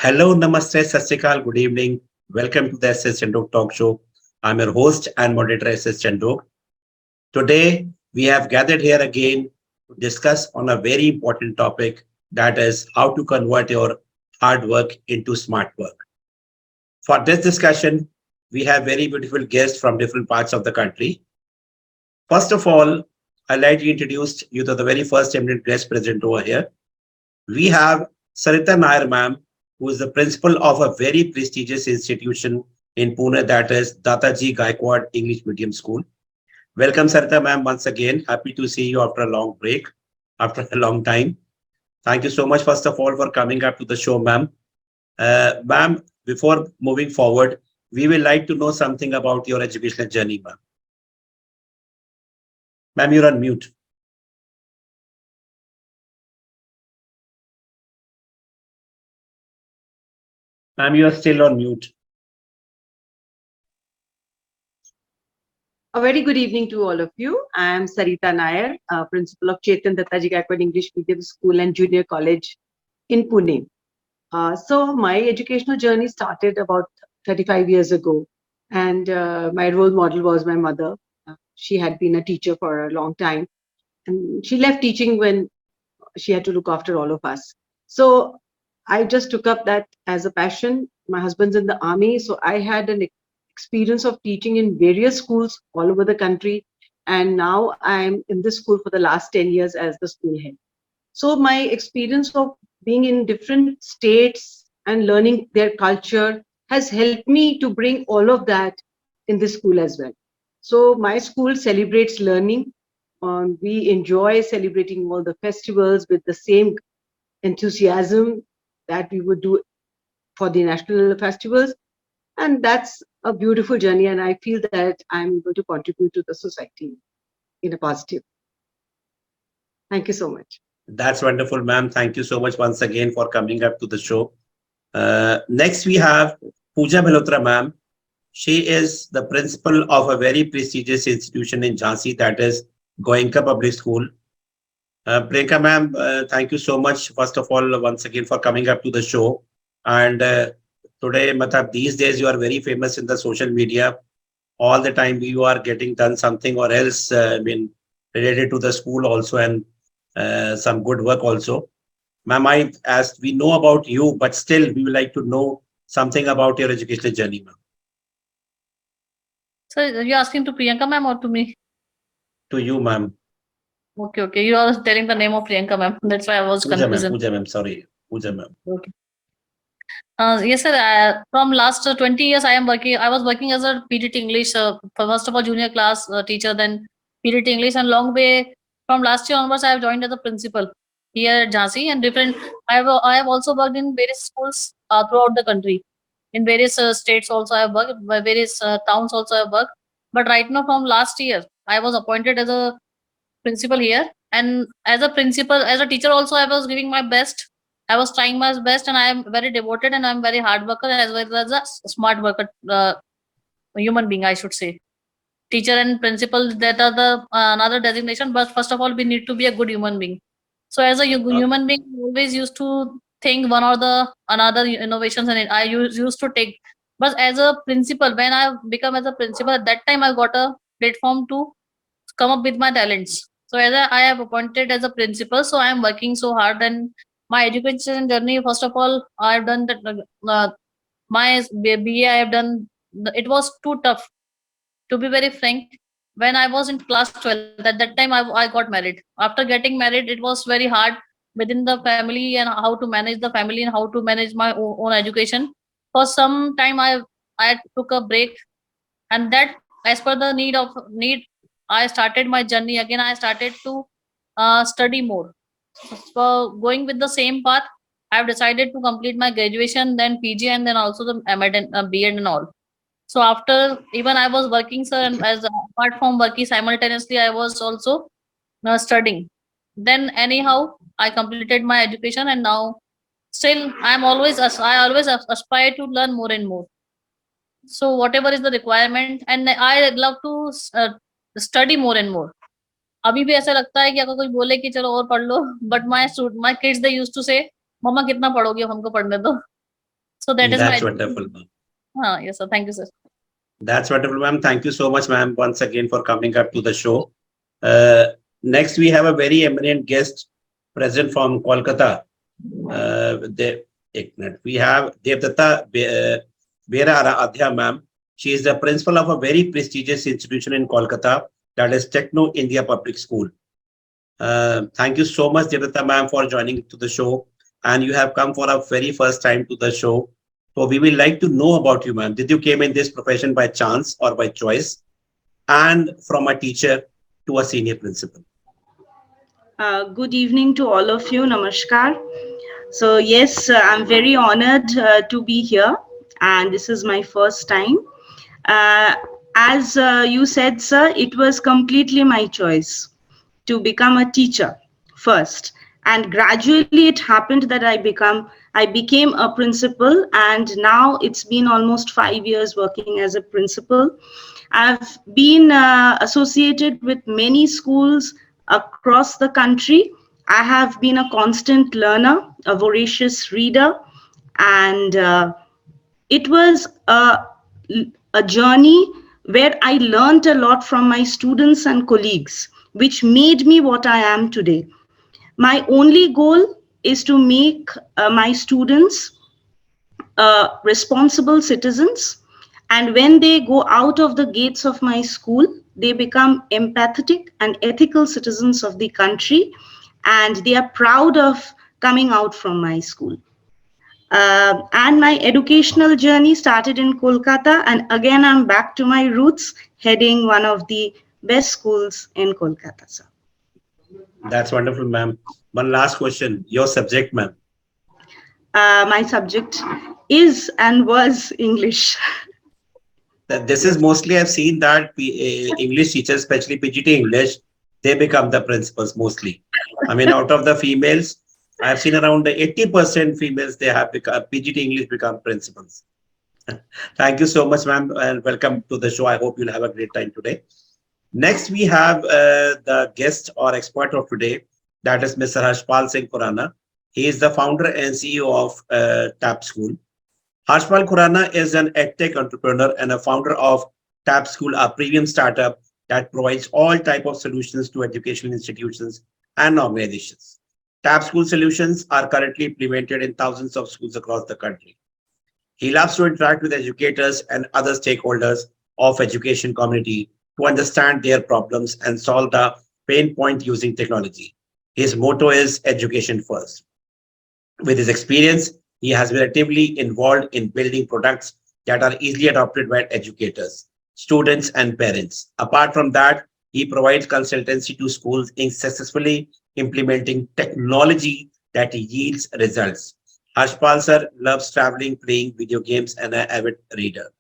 Hello, Namaste, Satsrikal, good evening. Welcome to the S.S. Chandhok Talk Show. I'm your host and moderator, S.S. Chandhok. Today, we have gathered here again to discuss on a very important topic, that is how to convert your hard work into smart work. For this discussion, we have very beautiful guests from different parts of the country. First of all, I'd like to introduce you to the very first eminent guest present over here. We have Sarita Nair ma'am, who is the principal of a very prestigious institution in Pune, that is Dataji Gaikwad English Medium School. Welcome, Sarita ma'am, once again. Happy to see you after a long break, after a long time. Thank you so much, first of all, for coming up to the show, ma'am. Ma'am, before moving forward, we will like to know something about your educational journey, ma'am. Ma'am, you're on mute. Ma'am, you are still on mute. A very good evening to all of you. I am Sarita Nair, principal of Chetan Dattaji Gaikwad English Medium School and Junior College in Pune. So my educational journey started about 35 years ago, and my role model was my mother. She had been a teacher for a long time, and she left teaching when she had to look after all of us. So I just took up that as a passion. My husband's in the army, so I had an experience of teaching in various schools all over the country. And now I'm in this school for the last 10 years as the school head. So my experience of being in different states and learning their culture has helped me to bring all of that in this school as well. So my school celebrates learning. We enjoy celebrating all the festivals with the same enthusiasm that we would do for the national festivals. And that's a beautiful journey. And I feel that I'm going to contribute to the society in a positive. Thank you so much. That's wonderful, ma'am. Thank you so much once again for coming up to the show. Next, we have Pooja Malhotra, ma'am. She is the principal of a very prestigious institution in Jhansi, that is Goenka Public School. Priyanka, ma'am, thank you so much, first of all, once again for coming up to the show. And today, matlab, these days, you are very famous in the social media. All the time, you are getting done something or else, related to the school also, and some good work also. Ma'am, as we know about you, but still we would like to know something about your educational journey, ma'am. So you're asking to Priyanka ma'am or to me? To you, ma'am. Okay. You are telling the name of Priyanka ma'am. That's why I was confused. Pooja ma'am, sorry. Pooja ma'am. Okay. Yes, sir. From last 20 years, I was working as a PDT English, first of all, junior class teacher, then PDT English, and long way from last year onwards, I have joined as a principal here at Jhansi, and different. I have also worked in various schools throughout the country, in various states. Also, I have worked by various towns. Also, I have worked. But right now, from last year, I was appointed as a principal here, and as a principal, as a teacher, also I was giving my best. I was trying my best, and I am very devoted, and I'm very hard worker as well as a smart worker, human being, I should say. Teacher and principal, that are the another designation, but first of all, we need to be a good human being. So as a human being, I always used to think one or the another innovations, and I used to take. But as a principal, when I become as a principal, at that time I got a platform to come up with my talents. So as I have appointed as a principal, so I am working so hard, and my education journey. First of all, I have done that. My BA I have done. It was too tough, to be very frank. When I was in class 12th, at that time I got married. After getting married, it was very hard within the family, and how to manage the family and how to manage my own education. For some time, I took a break, and that, as per the need, I started my journey again. I started to study more. For going with the same path, I have decided to complete my graduation, then PG, and then also the MAd and BEd and all. So after, even I was working, sir, and as apart from working simultaneously, I was also studying. Then anyhow, I completed my education, and now still I always aspire to learn more and more. So whatever is the requirement, and I love to study more and more. अभी भी ऐसा लगता है कि अगर कोई बोले कि चलो और पढ़ लो, but my kids they used to say, mamma कितना पढ़ोगी, अब हमको पढ़ने दो. So that is That's my wonderful, education. ma'am. Yes, sir. Thank you, sir. That's wonderful, ma'am. Thank you so much, ma'am, once again for coming up to the show. Uh, Next, we have a very eminent guest present from Kolkata. We have Devdatta Bera Adhya, ma'am. She is the principal of a very prestigious institution in Kolkata, that is Techno India Public School. Thank you so much, Devdatta ma'am, for joining to the show. And you have come for a very first time to the show. So we will like to know about you, ma'am. Did you came in this profession by chance or by choice? And from a teacher to a senior principal? Good evening to all of you. Namaskar. So, yes, I'm very honored to be here, and this is my first time. Uh, as you said, sir, it was completely my choice to become a teacher first, and gradually it happened that I became a principal, and now it's been almost 5 years working as a principal. I've been associated with many schools across the country. I have been a constant learner, a voracious reader, and it was a journey where I learned a lot from my students and colleagues, which made me what I am today. My only goal is to make my students responsible citizens. And when they go out of the gates of my school, they become empathetic and ethical citizens of the country. And they are proud of coming out from my school. And my educational journey started in Kolkata. And again, I'm back to my roots, heading one of the best schools in Kolkata, sir. That's wonderful, ma'am. One last question. Your subject, ma'am. My subject is and was English. This is mostly I've seen that English teachers, especially PGT English, they become the principals mostly. I mean, out of the females, I've seen around 80% females, they have become PGT English become principals. Thank you so much, ma'am, and welcome to the show. I hope you'll have a great time today. Next, we have the guest or expert of today, that is Mr. Harshpal Singh Khurana. He is the founder and CEO of TAP School. Harshpal Khurana is an edtech entrepreneur and a founder of TAP School, a premium startup that provides all type of solutions to educational institutions and organizations. TAP School solutions are currently implemented in thousands of schools across the country. He loves to interact with educators and other stakeholders of education community to understand their problems and solve the pain point using technology. His motto is education first. With his experience, he has been actively involved in building products that are easily adopted by educators, students, and parents. Apart from that, he provides consultancy to schools in successfully implementing technology that yields results. Harshpal sir loves traveling, playing video games, and an avid reader.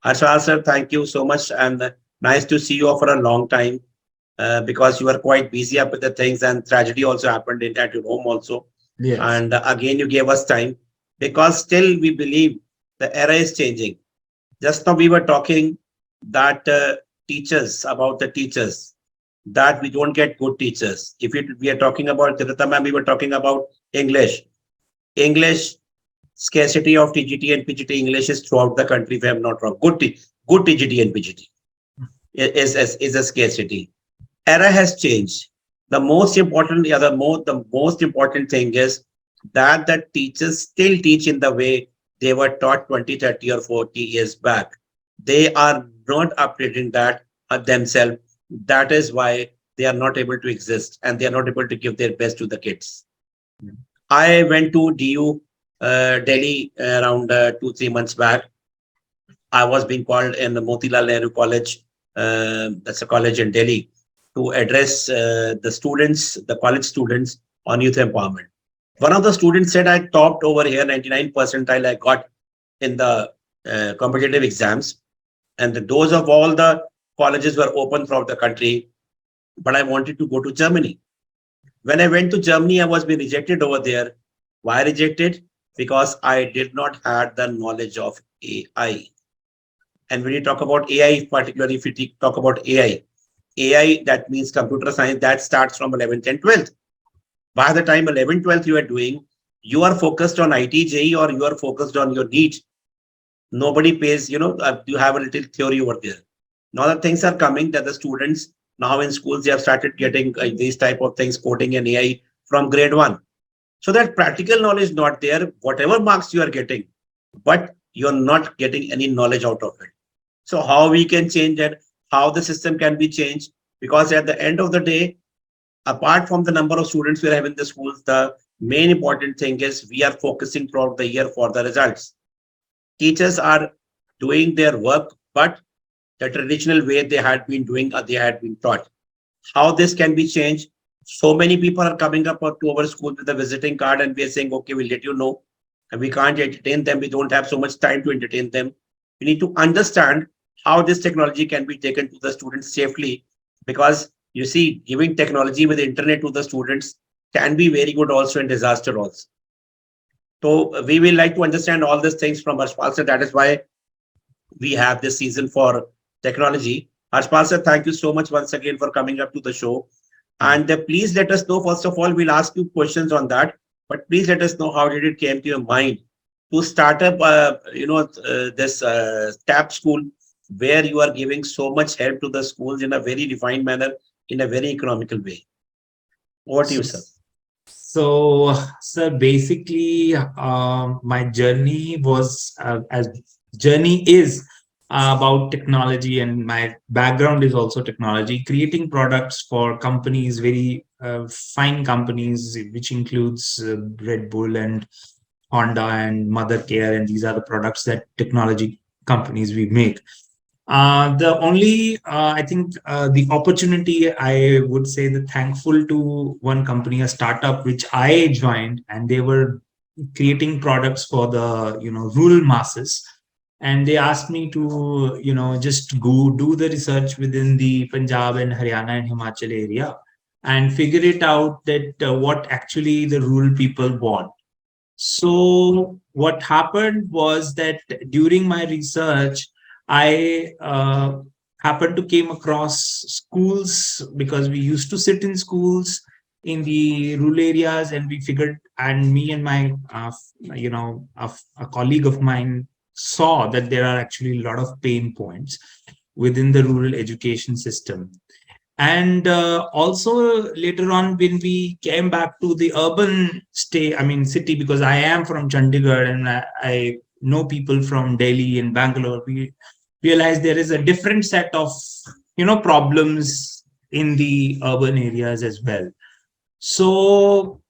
Harshpal sir, thank you so much, and nice to see you for a long time because you are quite busy up with the things, and tragedy also happened at your home also. Yes. And again, you gave us time because still we believe the era is changing. Just now we were talking that teachers, about the teachers, that we don't get good teachers. If we are talking about Tirtha ma'am, we were talking about English. English, scarcity of TGT and PGT English is throughout the country, if I'm not wrong. Good TGT and PGT is a scarcity. Era has changed. The most important, the most important thing is that the teachers still teach in the way they were taught 20, 30 or 40 years back. They are not updating that themselves. That is why they are not able to exist and they are not able to give their best to the kids. I went to DU Delhi around 2-3 months back. I was being called in the Motilal Nehru College, that's a college in Delhi, to address the students, the college students on youth empowerment. One of the students said, I topped over here, 99 percentile I got in the competitive exams. And the doors of all the colleges were open throughout the country, but I wanted to go to Germany. When I went to Germany, I was being rejected over there. Why rejected? Because I did not have the knowledge of AI. And when you talk about AI, particularly if you talk about AI, that means computer science, that starts from 11th and 12th. By the time 11th, 12th you are doing, you are focused on IT JE or you are focused on your NEET, nobody pays, you have a little theory over there. Now the things are coming that the students now in schools, they have started getting these type of things, coding and AI from grade one. So that practical knowledge not there, whatever marks you are getting, but you're not getting any knowledge out of it. So how we can change that, how the system can be changed, because at the end of the day, apart from the number of students we have in the schools, the main important thing is we are focusing throughout the year for the results. Teachers are doing their work, but the traditional way they had been doing, they had been taught. How this can be changed? So many people are coming up to our school with a visiting card, and we are saying, okay, we'll let you know. And we can't entertain them. We don't have so much time to entertain them. We need to understand how this technology can be taken to the students safely, because you see, giving technology with internet to the students can be very good also in disaster also. So we will like to understand all these things from Harshpal sir. That is why we have this season for technology. Harshpal sir, thank you so much once again for coming up to the show. And please let us know, first of all, we'll ask you questions on that, but please let us know how did it came to your mind to start up, this TAP school, where you are giving so much help to the schools in a very refined manner, in a very economical way. Over to you, sir. So, sir, basically, my journey was as journey is about technology, and my background is also technology, creating products for companies, very fine companies, which includes Red Bull and Honda and Mother Care, and these are the products that technology companies we make. The only, I think, the opportunity, I would say that thankful to one company, a startup which I joined, and they were creating products for the, rural masses. And they asked me to, just go do the research within the Punjab and Haryana and Himachal area and figure it out that what actually the rural people want. So what happened was that during my research, I happened to came across schools, because we used to sit in schools in the rural areas, and we figured, and me and my, a colleague of mine saw that there are actually a lot of pain points within the rural education system. And also later on, when we came back to the urban city, because I am from Chandigarh and I know people from Delhi and Bangalore, we realized there is a different set of, problems in the urban areas as well. So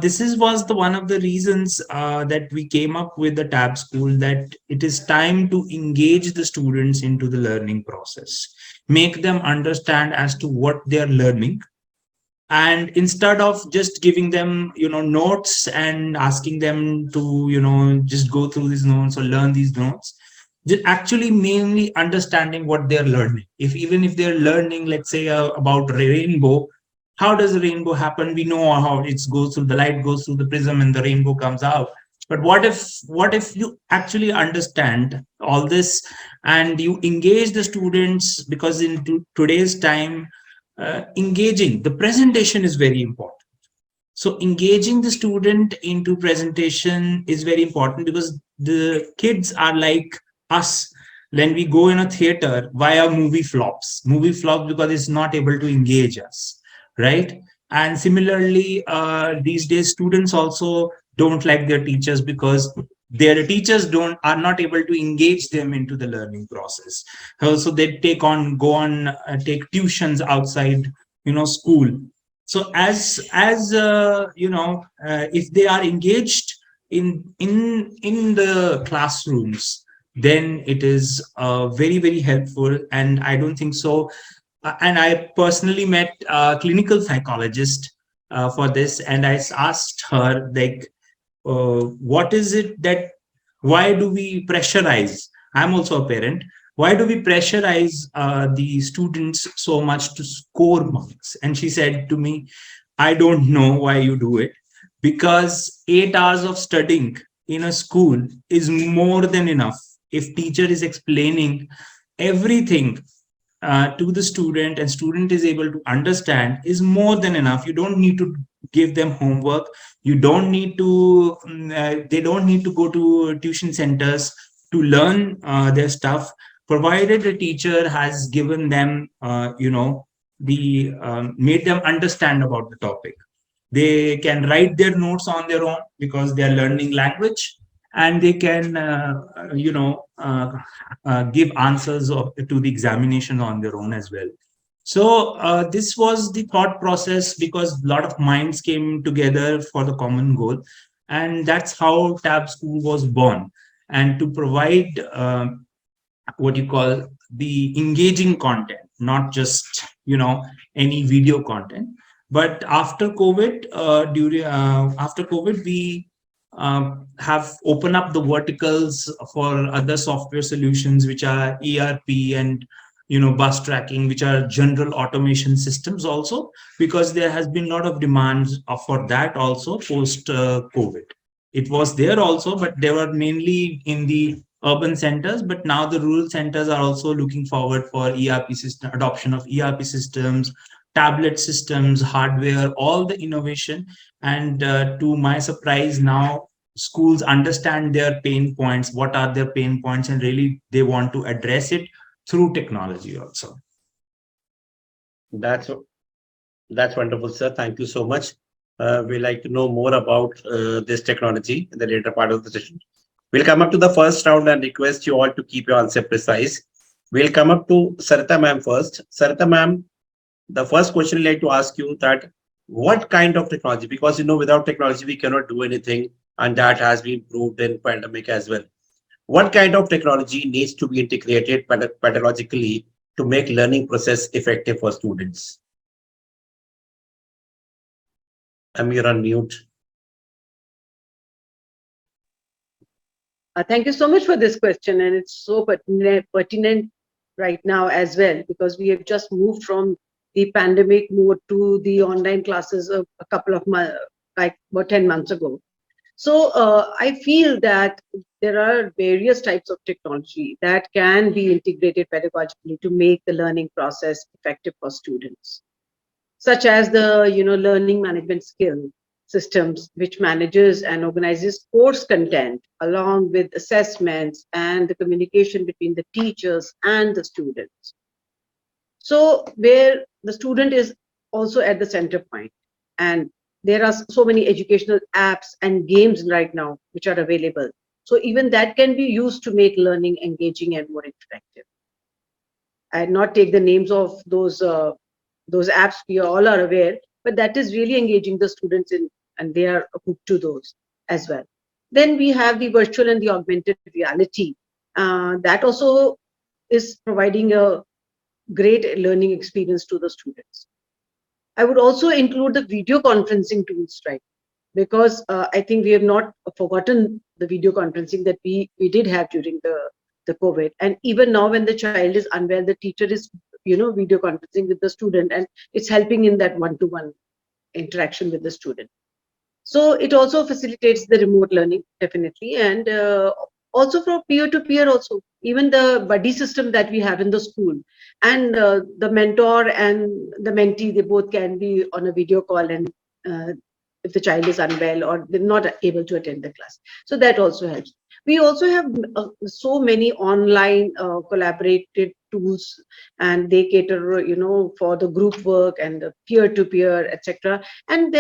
this was one of the reasons that we came up with the TAB school, that it is time to engage the students into the learning process, make them understand as to what they're learning. And instead of just giving them, notes and asking them to, just go through these notes or learn these notes, just actually mainly understanding what they're learning. Even if they're learning, let's say, about rainbow, how does the rainbow happen? We know how it goes through, the light goes through the prism and the rainbow comes out. But what if you actually understand all this and you engage the students? Because in today's time, engaging the presentation is very important. So engaging the student into presentation is very important, because the kids are like us. When we go in a theater, why are movie flops because it's not able to engage us, right? And similarly, these days students also don't like their teachers, because their teachers are not able to engage them into the learning process. Also, they take tuitions outside, school. So if they are engaged in the classrooms, then it is very, very helpful. And I don't think so. And I personally met a clinical psychologist for this, and I asked her, like, what is it why do we pressurize? I'm also a parent. Why do we pressurize the students so much to score marks? And she said to me, I don't know why you do it, because 8 hours of studying in a school is more than enough. If teacher is explaining everything to the student and student is able to understand is more than enough. You don't need to give them homework. You don't need to, they don't need to go to tuition centers to learn their stuff, provided the teacher has given them, made them understand about the topic. They can write their notes on their own because they are learning language, and they can, give answers to the examination on their own as well. So this was the thought process, because a lot of minds came together for the common goal, and that's how Tab School was born. And to provide what you call the engaging content, not just any video content. But after COVID, after COVID, we have opened up the verticals for other software solutions, which are ERP and bus tracking, which are general automation systems also, because there has been a lot of demands for that also post COVID. It was there also, but they were mainly in the urban centers. But now the rural centers are also looking forward for ERP system adoption of ERP systems, tablet systems, hardware, all the innovation. And to my surprise, now schools understand their pain points, what are their pain points, and really they want to address it through technology also. That's that's wonderful, sir. Thank you so much. We like to know more about this technology in the later part of the session. We'll come up to the first round and request you all to keep your answer precise. We'll come up to Sarita ma'am first. Sarita ma'am, the first question I'd like to ask you that what kind of technology, because without technology we cannot do anything, and that has been proved in pandemic as well. What kind of technology needs to be integrated pedagogically to make learning process effective for students? You're on mute. Thank you so much for this question, and it's so pertinent right now as well, because we have just moved from the pandemic mode to the online classes a couple of months, like about 10 months ago. So I feel that there are various types of technology that can be integrated pedagogically to make the learning process effective for students, such as the learning management skill systems, which manages and organizes course content along with assessments and the communication between the teachers and the students. So where the student is also at the center point, and there are so many educational apps and games right now which are available. So even that can be used to make learning engaging and more interactive. I'll not take the names of those apps, we all are aware, but that is really engaging the students in, and they are hooked to those as well. Then we have the virtual and the augmented reality. That also is providing a great learning experience to the students. I would also include the video conferencing tools, right? Because I think we have not forgotten the video conferencing that we did have during the COVID. And even now when the child is unwell, the teacher is, video conferencing with the student, and it's helping in that one-to-one interaction with the student. So it also facilitates the remote learning, definitely. And also for peer-to-peer also, even the buddy system that we have in the school, and the mentor and the mentee, they both can be on a video call, and if the child is unwell or they're not able to attend the class. So that also helps. We also have so many online collaborative tools, and they cater, for the group work and the peer-to-peer, etc. And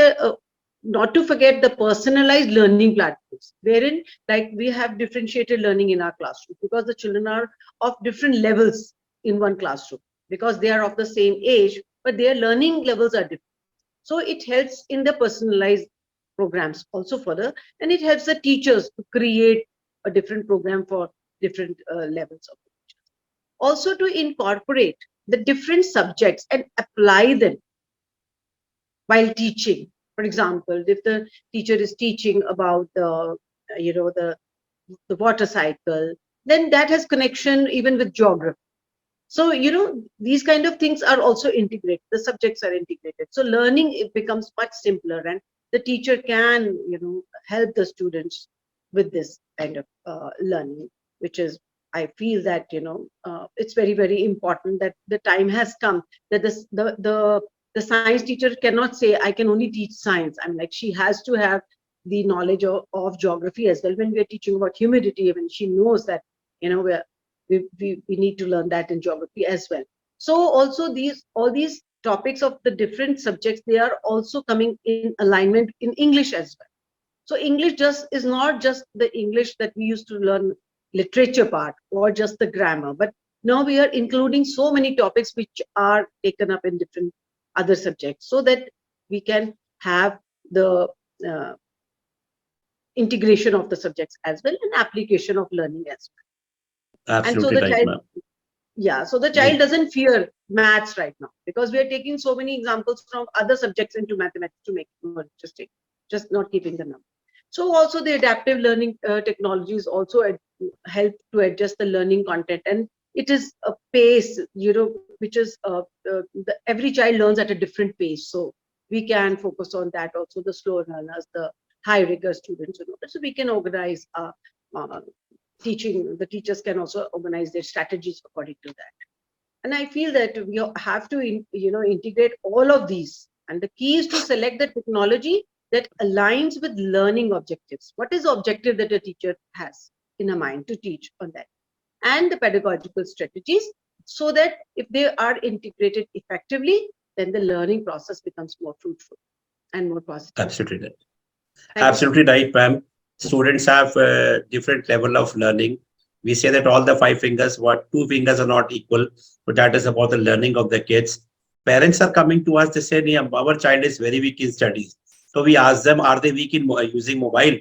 not to forget the personalized learning platforms, wherein like we have differentiated learning in our classroom, because the children are of different levels in one classroom, because they are of the same age, but their learning levels are different. So it helps in the personalized programs also and it helps the teachers to create a different program for different levels of teachers. Also to incorporate the different subjects and apply them while teaching. For example, if the teacher is teaching about the water cycle, then that has connection even with geography. So these kind of things are also integrated. The subjects are integrated. So learning, it becomes much simpler, and the teacher can help the students with this kind of learning, which is I feel that it's very, very important that the time has come that the science teacher cannot say I can only teach science. I'm like, she has to have the knowledge of geography as well. When we are teaching about humidity, when she knows that we need to learn that in geography as well. So also all these topics of the different subjects, they are also coming in alignment in English as well. So English just is not just the English that we used to learn literature part or just the grammar, but now we are including so many topics which are taken up in different other subjects, so that we can have the uh, integration of the subjects as well and application of learning as well. And so Absolutely the right, child, ma'am. yeah, so the child doesn't fear maths right now, because we are taking so many examples from other subjects into mathematics to make it more interesting, just not keeping the number. So also the adaptive learning technologies also help to adjust the learning content, and it is a pace, which is every child learns at a different pace. So we can focus on that also, the slow learners, the high rigor students, so we can organize uh, teaching. The teachers can also organize their strategies according to that. And I feel that we have to integrate all of these, and the key is to select the technology that aligns with learning objectives. What is the objective that a teacher has in a mind to teach on that, and the pedagogical strategies, so that if they are integrated effectively, then the learning process becomes more fruitful and more positive. Absolutely right. Thank you so much. Absolutely right, ma'am. Students have a different level of learning. We say that all the five fingers, what two fingers are not equal, but that is about the learning of the kids. Parents are coming to us, they say, "Yeah, our child is very weak in studies." So we ask them, are they weak in using mobile?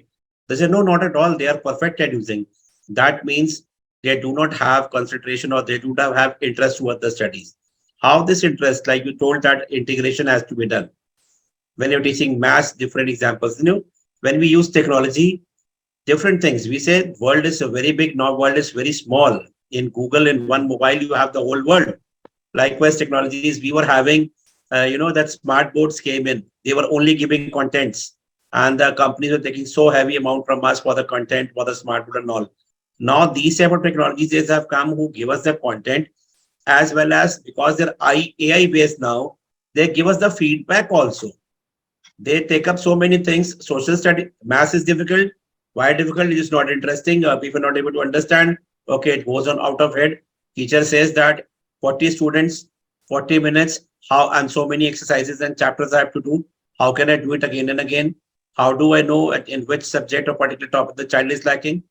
They say, no, not at all. They are perfect at using. That means they do not have concentration, or they do not have interest towards the studies. How this interest, like you told, that integration has to be done. When you're teaching maths, different examples, when we use technology, different things. We say world is a very big, now world is very small. In Google, in one mobile, you have the whole world. Likewise, technologies, we were having, that smart boards came in. They were only giving contents. And the companies were taking so heavy amount from us for the content, for the smart board and all. Now, these type of technologies have come who give us the content, as well as, because they're AI based now, they give us the feedback also. They take up so many things. Social study, math is difficult. Why difficult? It is not interesting. People are not able to understand. Okay, it goes on out of head. Teacher says that 40 students, 40 minutes, how, and so many exercises and chapters I have to do. How can I do it again and again? How do I know in which subject or particular topic the child is lacking?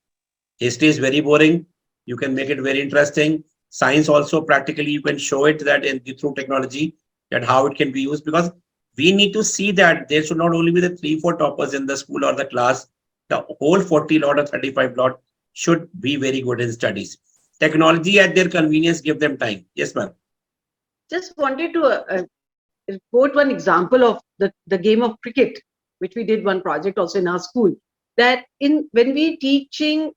History is very boring. You can make it very interesting. Science also, practically you can show it that through technology, that how it can be used, because we need to see that there should not only be the 3 4 toppers in the school or the class. The whole 40 lot or 35 lot should be very good in studies. Technology at their convenience, give them time. Yes, ma'am. Just wanted to quote one example of the game of cricket, which we did one project also in our school. That in when we teaching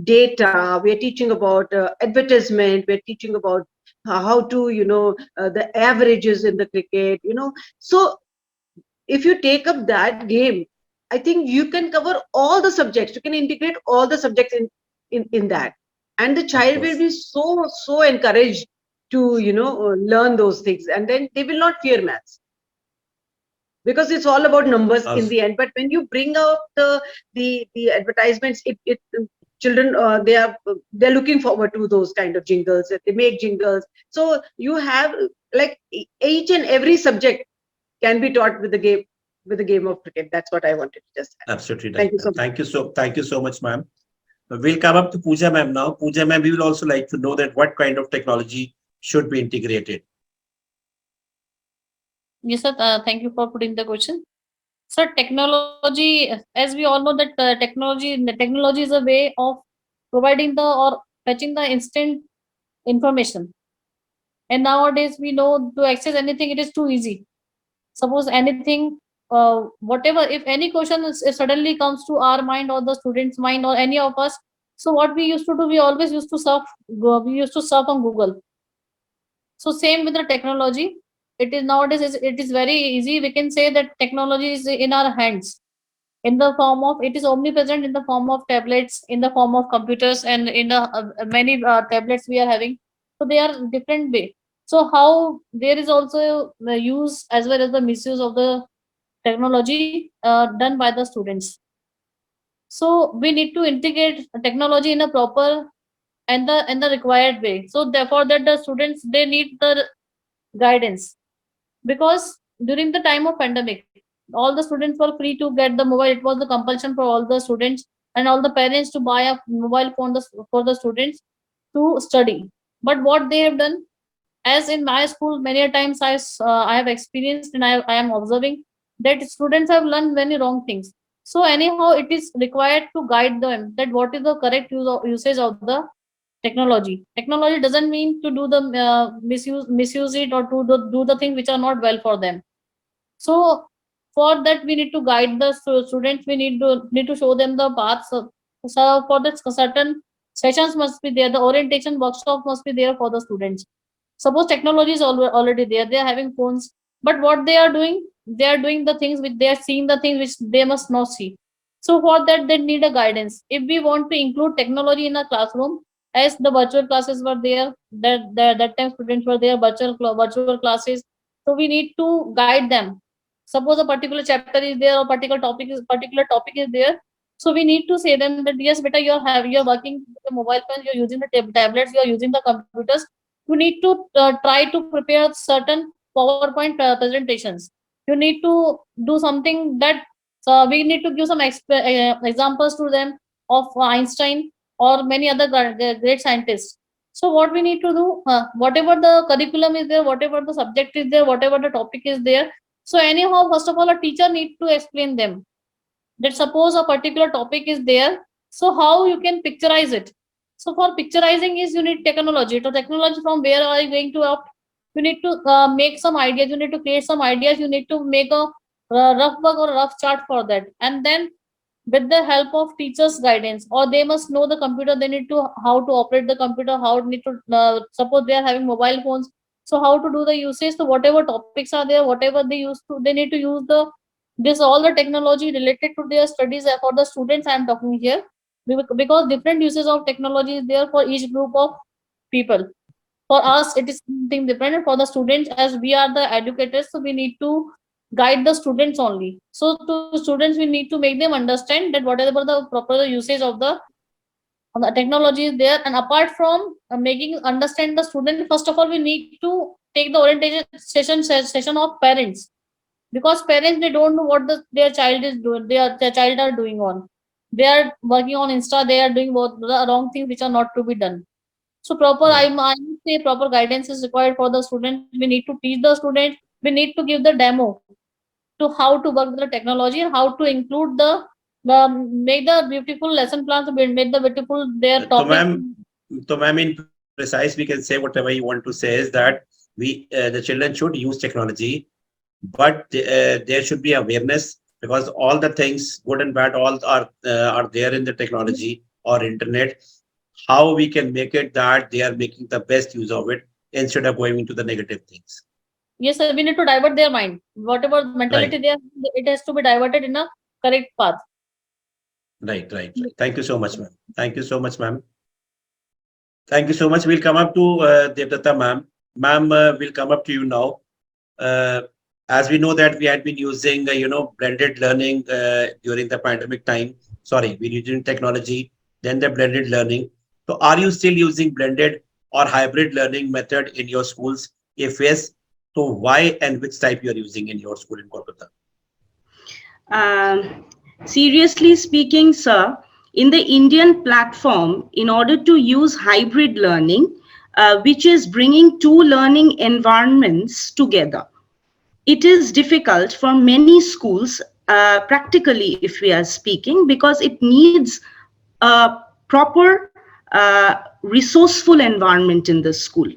data, we are teaching about advertisement, we are teaching about how to the averages in the cricket. So if you take up that game, I think you can cover all the subjects. You can integrate all the subjects in that, and the child will be so encouraged to learn those things, and then they will not fear maths, because it's all about numbers in the end. But when you bring out the advertisements, it children, they're looking forward to those kind of jingles. They make jingles, so you have like each and every subject can be taught with the game of cricket. That's what I wanted to just add. Absolutely Thank right. you so much. Thank you so much, ma'am. We'll come up to Pooja ma'am now. Pooja ma'am, we will also like to know that what kind of technology should be integrated. Yes, sir. Thank you for putting the question. So technology, as we all know that technology is a way of providing the or fetching the instant information. And nowadays we know to access anything, it is too easy. Suppose anything, whatever, if any question suddenly comes to our mind or the student's mind or any of us, so what we used to do, we always used to we used to surf on Google. So same with the technology. It is nowadays it is very easy. We can say that technology is in our hands. in the form of, it is omnipresent in the form of tablets, in the form of computers, and in the many tablets we are having. So they are different way. So how there is also the use as well as the misuse of the technology done by the students. So we need to integrate technology in a proper and the required way. So therefore that the students, they need the guidance, because during the time of pandemic, all the students were free to get the mobile. It was the compulsion for all the students and all the parents to buy a mobile phone for the students to study. But what they have done, as in my school, many a times I have experienced, and I am observing that students have learned many wrong things. So anyhow, it is required to guide them that what is the correct usage of the technology. Technology doesn't mean to do the misuse it, or to do the things which are not well for them. So for that we need to guide the students. We need to show them the path. So for that, certain sessions must be there. The orientation workshop must be there for the students. Suppose technology is already there, they are having phones, but what they are doing the things which they are seeing, the things which they must not see. So for that they need a guidance. If we want to include technology in a classroom, as the virtual classes were there, that time students were there, virtual classes. So we need to guide them. Suppose a particular chapter is there, or particular topic is there, so we need to say them that yes beta, you're working with the mobile phones, you're using the tablets, you're using the computers. You need to try to prepare certain PowerPoint presentations. You need to do something that, we need to give some examples to them of Einstein or many other great scientists. So what we need to do, whatever the curriculum is there, whatever the subject is there, whatever the topic is there. So anyhow, first of all, a teacher need to explain them that suppose a particular topic is there, so how you can picturize it. So for picturizing is you need technology. So technology, from where are you going to opt? You need to make some ideas, you need to create some ideas, you need to make a rough work or a rough chart for that, and then with the help of teachers guidance, or they must know the computer, they need to how to operate the computer, how need to suppose they are having mobile phones, so how to do the usage. So whatever topics are there, whatever they use to, they need to use the this all the technology related to their studies. For the students I am talking here, because different uses of technology is there for each group of people. For us it is something different, and for the students, as we are the educators, so we need to guide the students only. So to students we need to make them understand that whatever the proper usage of the technology is there. And apart from making understand the student, first of all we need to take the orientation session of parents, because parents, they don't know what their child is doing, their child are doing on, they are working on Insta, they are doing both the wrong things which are not to be done. So proper, Right. I would say proper guidance is required for the student. We need to teach the student, we need to give the demo to how to work with the technology, and how to include the make the beautiful lesson plans, to make the beautiful their So, topics. ma'am, in precise, we can say whatever you want to say is that the children should use technology, but there should be awareness, because all the things, good and bad, all are there in the technology or internet. How we can make it that they are making the best use of it instead of going into the negative things. Yes, sir, we need to divert their mind. Whatever mentality Right, they have, it has to be diverted in a correct path. right. Thank you so much, ma'am. Thank you so much, ma'am. Thank you so much. We'll come up to Devdatta, ma'am. Ma'am, we'll come up to you now. Uh, as we know that we had been using, blended learning during the pandemic time. Sorry, we're using technology, then the blended learning. So are you still using blended or hybrid learning method in your schools? If yes, so why and which type you are using in your school in Kolkata? Um, Seriously speaking, sir, in the Indian platform, in order to use hybrid learning, which is bringing two learning environments together, it is difficult for many schools, practically, if we are speaking, because it needs a proper, resourceful environment in the school,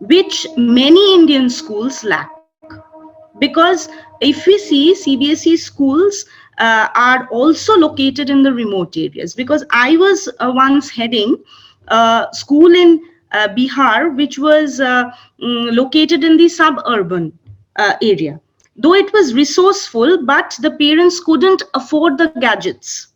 which many Indian schools lack. Because if we see CBSE schools are also located in the remote areas, because I was once heading a school in Bihar, which was located in the suburban area. though it was resourceful, but the parents couldn't afford the gadgets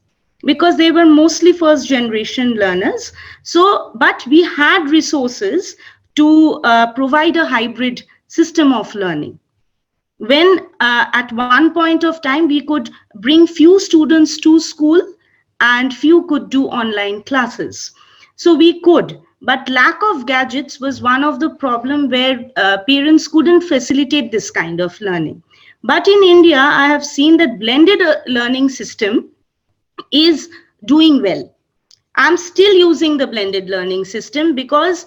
because they were mostly first generation learners. So, but we had resources to provide a hybrid system of learning. When at one point of time we could bring few students to school and few could do online classes. So we could, but lack of gadgets was one of the problem where parents couldn't facilitate this kind of learning. But in India, I have seen that blended learning system is doing well. I'm still using the blended learning system because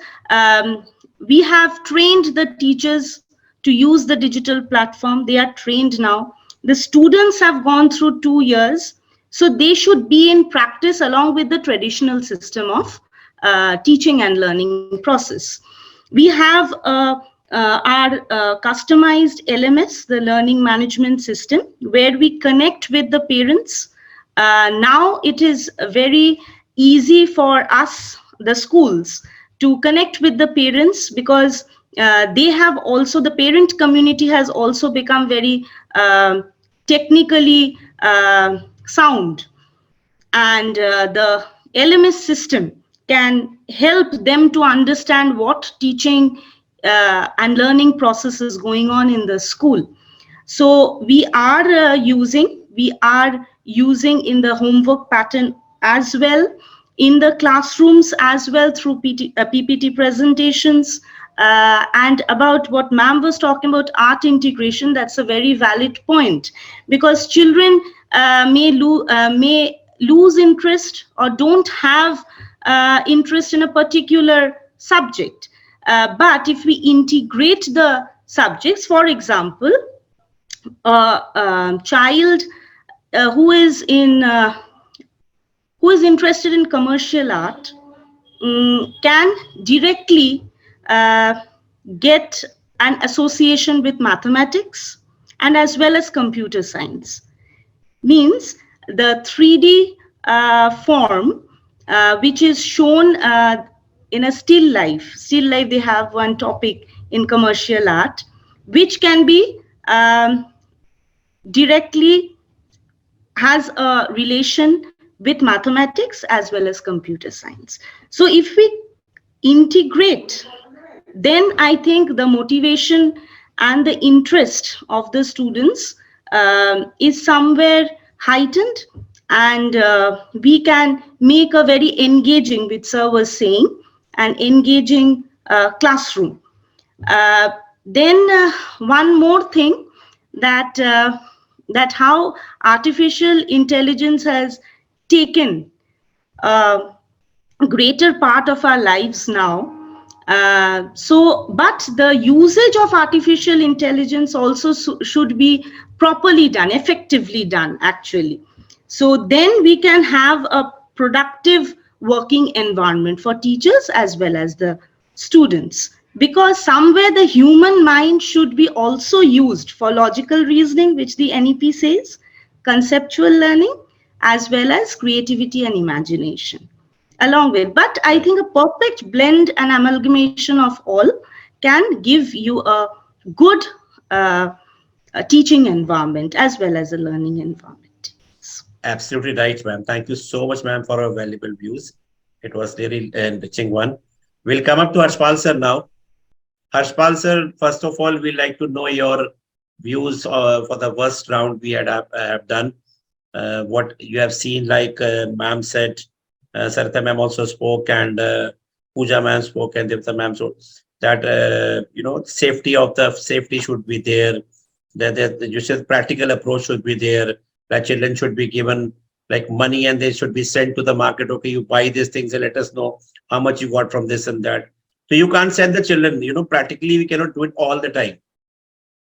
we have trained the teachers to use the digital platform. They are trained now. The students have gone through 2 years, so they should be in practice along with the traditional system of teaching and learning process. We have our customized LMS, the learning management system, where we connect with the parents. Now it is very easy for us, the schools, to connect with the parents because they have also, the parent community has also become very technically sound, and the LMS system can help them to understand what teaching and learning process is going on in the school. So we are using in the homework pattern as well, in the classrooms as well, through PPT presentations. And about what ma'am was talking about, art integration, that's a very valid point, because children may lose interest or don't have interest in a particular subject. But if we integrate the subjects, for example, a child who is interested in commercial art can directly get an association with mathematics and as well as computer science. Means the 3D form which is shown in a still life. Still life, they have one topic in commercial art, which can be directly has a relation with mathematics as well as computer science. So if we integrate, then I think the motivation and the interest of the students is somewhere heightened, and we can make a very engaging, which sir was saying, an engaging classroom. Then one more thing, that how artificial intelligence has taken a greater part of our lives now. But the usage of artificial intelligence also should be properly done, effectively done, actually. So then we can have a productive working environment for teachers as well as the students, because somewhere the human mind should be also used for logical reasoning, which the NEP says, conceptual learning, as well as creativity and imagination along with. But I think a perfect blend and amalgamation of all can give you a good teaching environment as well as a learning environment. Absolutely right, ma'am. Thank you so much, ma'am, for your valuable views. It was really enriching one. We'll come up to Harshpal sir now. Harshpal sir, first of all, we'd like to know your views for the first round we have done. What you have seen, like ma'am said, Sarita ma'am also spoke, and Pooja ma'am spoke, and Devta ma'am, so that safety should be there. That you said practical approach should be there. That children should be given like money and they should be sent to the market. Okay, you buy these things and let us know how much you got from this and that. So you can't send the children. Practically we cannot do it all the time.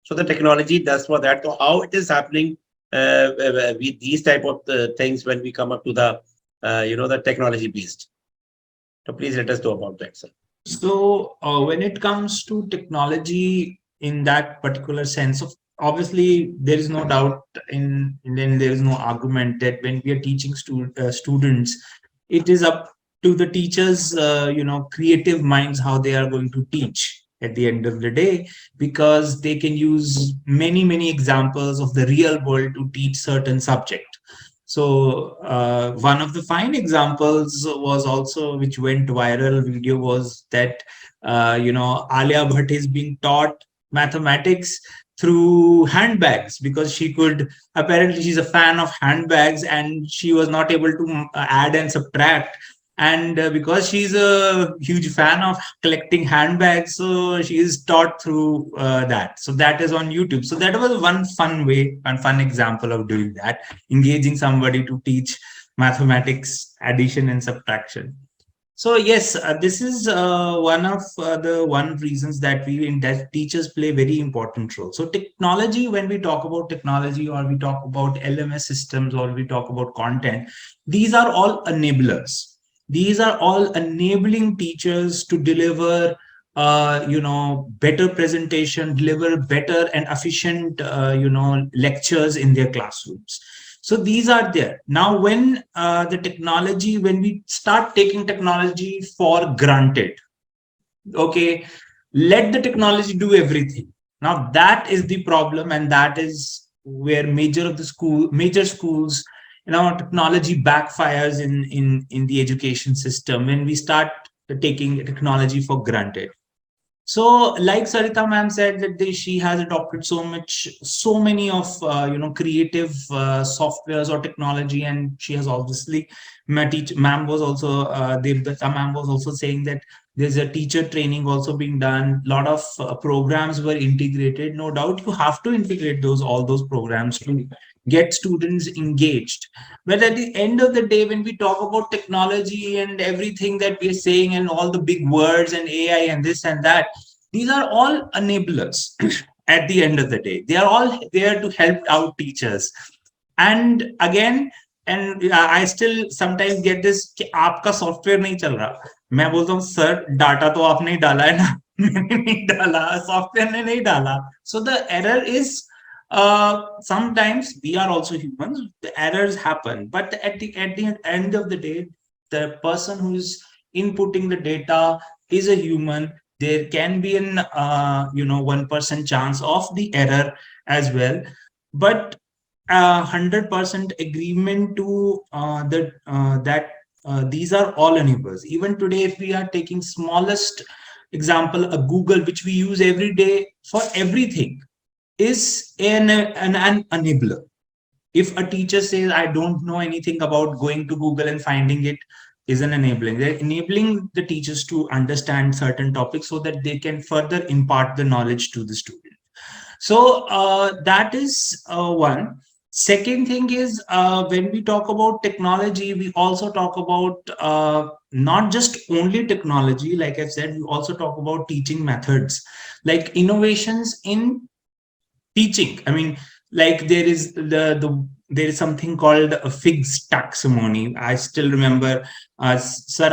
So the technology does for that. So how it is happening with these type of things when we come up to the the technology based. So please let us know about that, sir. So when it comes to technology in that particular sense of, obviously there is no doubt in then there is no argument that when we are teaching students, it is up to the teachers, creative minds, how they are going to teach. at the end of the day, because they can use many examples of the real world to teach certain subject. So one of the fine examples was also, which went viral video, was that Alia Bhatt is being taught mathematics through handbags, because she could, apparently she's a fan of handbags, and she was not able to add and subtract. And because she's a huge fan of collecting handbags, so she is taught through that. So that is on YouTube. So that was one fun way and fun example of doing that, engaging somebody to teach mathematics, addition and subtraction. So yes, this is one of the one reasons that that teachers play very important role. So technology, when we talk about technology, or we talk about LMS systems, or we talk about content, these are all enablers. These are all enabling teachers to deliver better presentation, deliver better and efficient lectures in their classrooms. So these are there. Now, when when we start taking technology for granted, okay, let the technology do everything. Now that is the problem, and that is where major schools, technology backfires in the education system, when we start taking technology for granted. So, like Sarita ma'am said, that she has adopted so many of creative softwares or technology, and she has obviously, ma'am was also Devdutta ma'am was also saying that there's a teacher training also being done. A lot of programs were integrated. No doubt, you have to integrate all those programs to get students engaged. But at the end of the day, when we talk about technology and everything that we're saying, and all the big words and AI and this and that, these are all enablers. At the end of the day, they are all there to help out teachers. And again, I still sometimes get this कि आपका software नहीं चल रहा. मैं बोलता हूँ sir data तो आपने ही डाला है ना, मैंने नहीं डाला, सॉफ्टवेयर ने नहीं डाला. So the error is, sometimes we are also humans, the errors happen, but at the end of the day, the person who is inputting the data is a human. There can be an 1% chance of the error as well, but 100% agreement to these are all enablers. Even today, if we are taking smallest example, a Google, which we use every day for everything, is an enabler. If a teacher says, I don't know anything about going to Google and finding it, is an enabling. They're enabling the teachers to understand certain topics so that they can further impart the knowledge to the student. So that is one. Second thing is, when we talk about technology, we also talk about not just only technology. Like I've said, we also talk about teaching methods, like innovations in teaching. I mean, like there is there is something called a Figs taxonomy. I still remember, sir,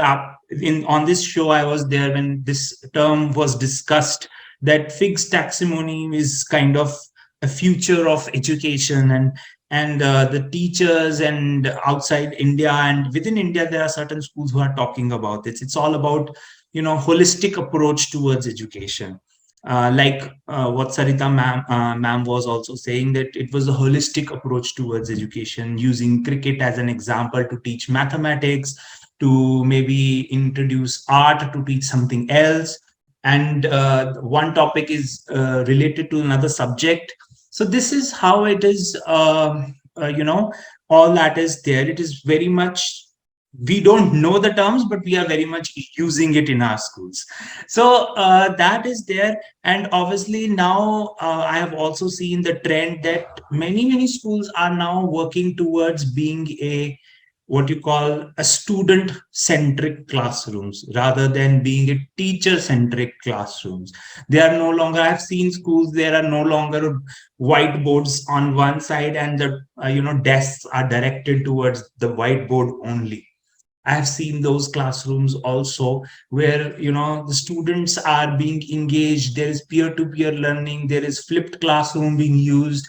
on this show, I was there when this term was discussed, that Figs taxonomy is kind of a future of education, and the teachers and outside India and within India, there are certain schools who are talking about this. It's all about, holistic approach towards education. Like what Sarita ma'am was also saying, that it was a holistic approach towards education, using cricket as an example to teach mathematics, to maybe introduce art to teach something else. And one topic is related to another subject. So this is how it is, all that is there. It is very much, we don't know the terms, but we are very much using it in our schools. So that is there. And obviously now I have also seen the trend that many schools are now working towards being what you call a student-centric classrooms, rather than being a teacher-centric classrooms. They are no longer, I've seen schools, there are no longer whiteboards on one side, and the desks are directed towards the whiteboard only. I've seen those classrooms also where, the students are being engaged. There is peer-to-peer learning. There is flipped classroom being used.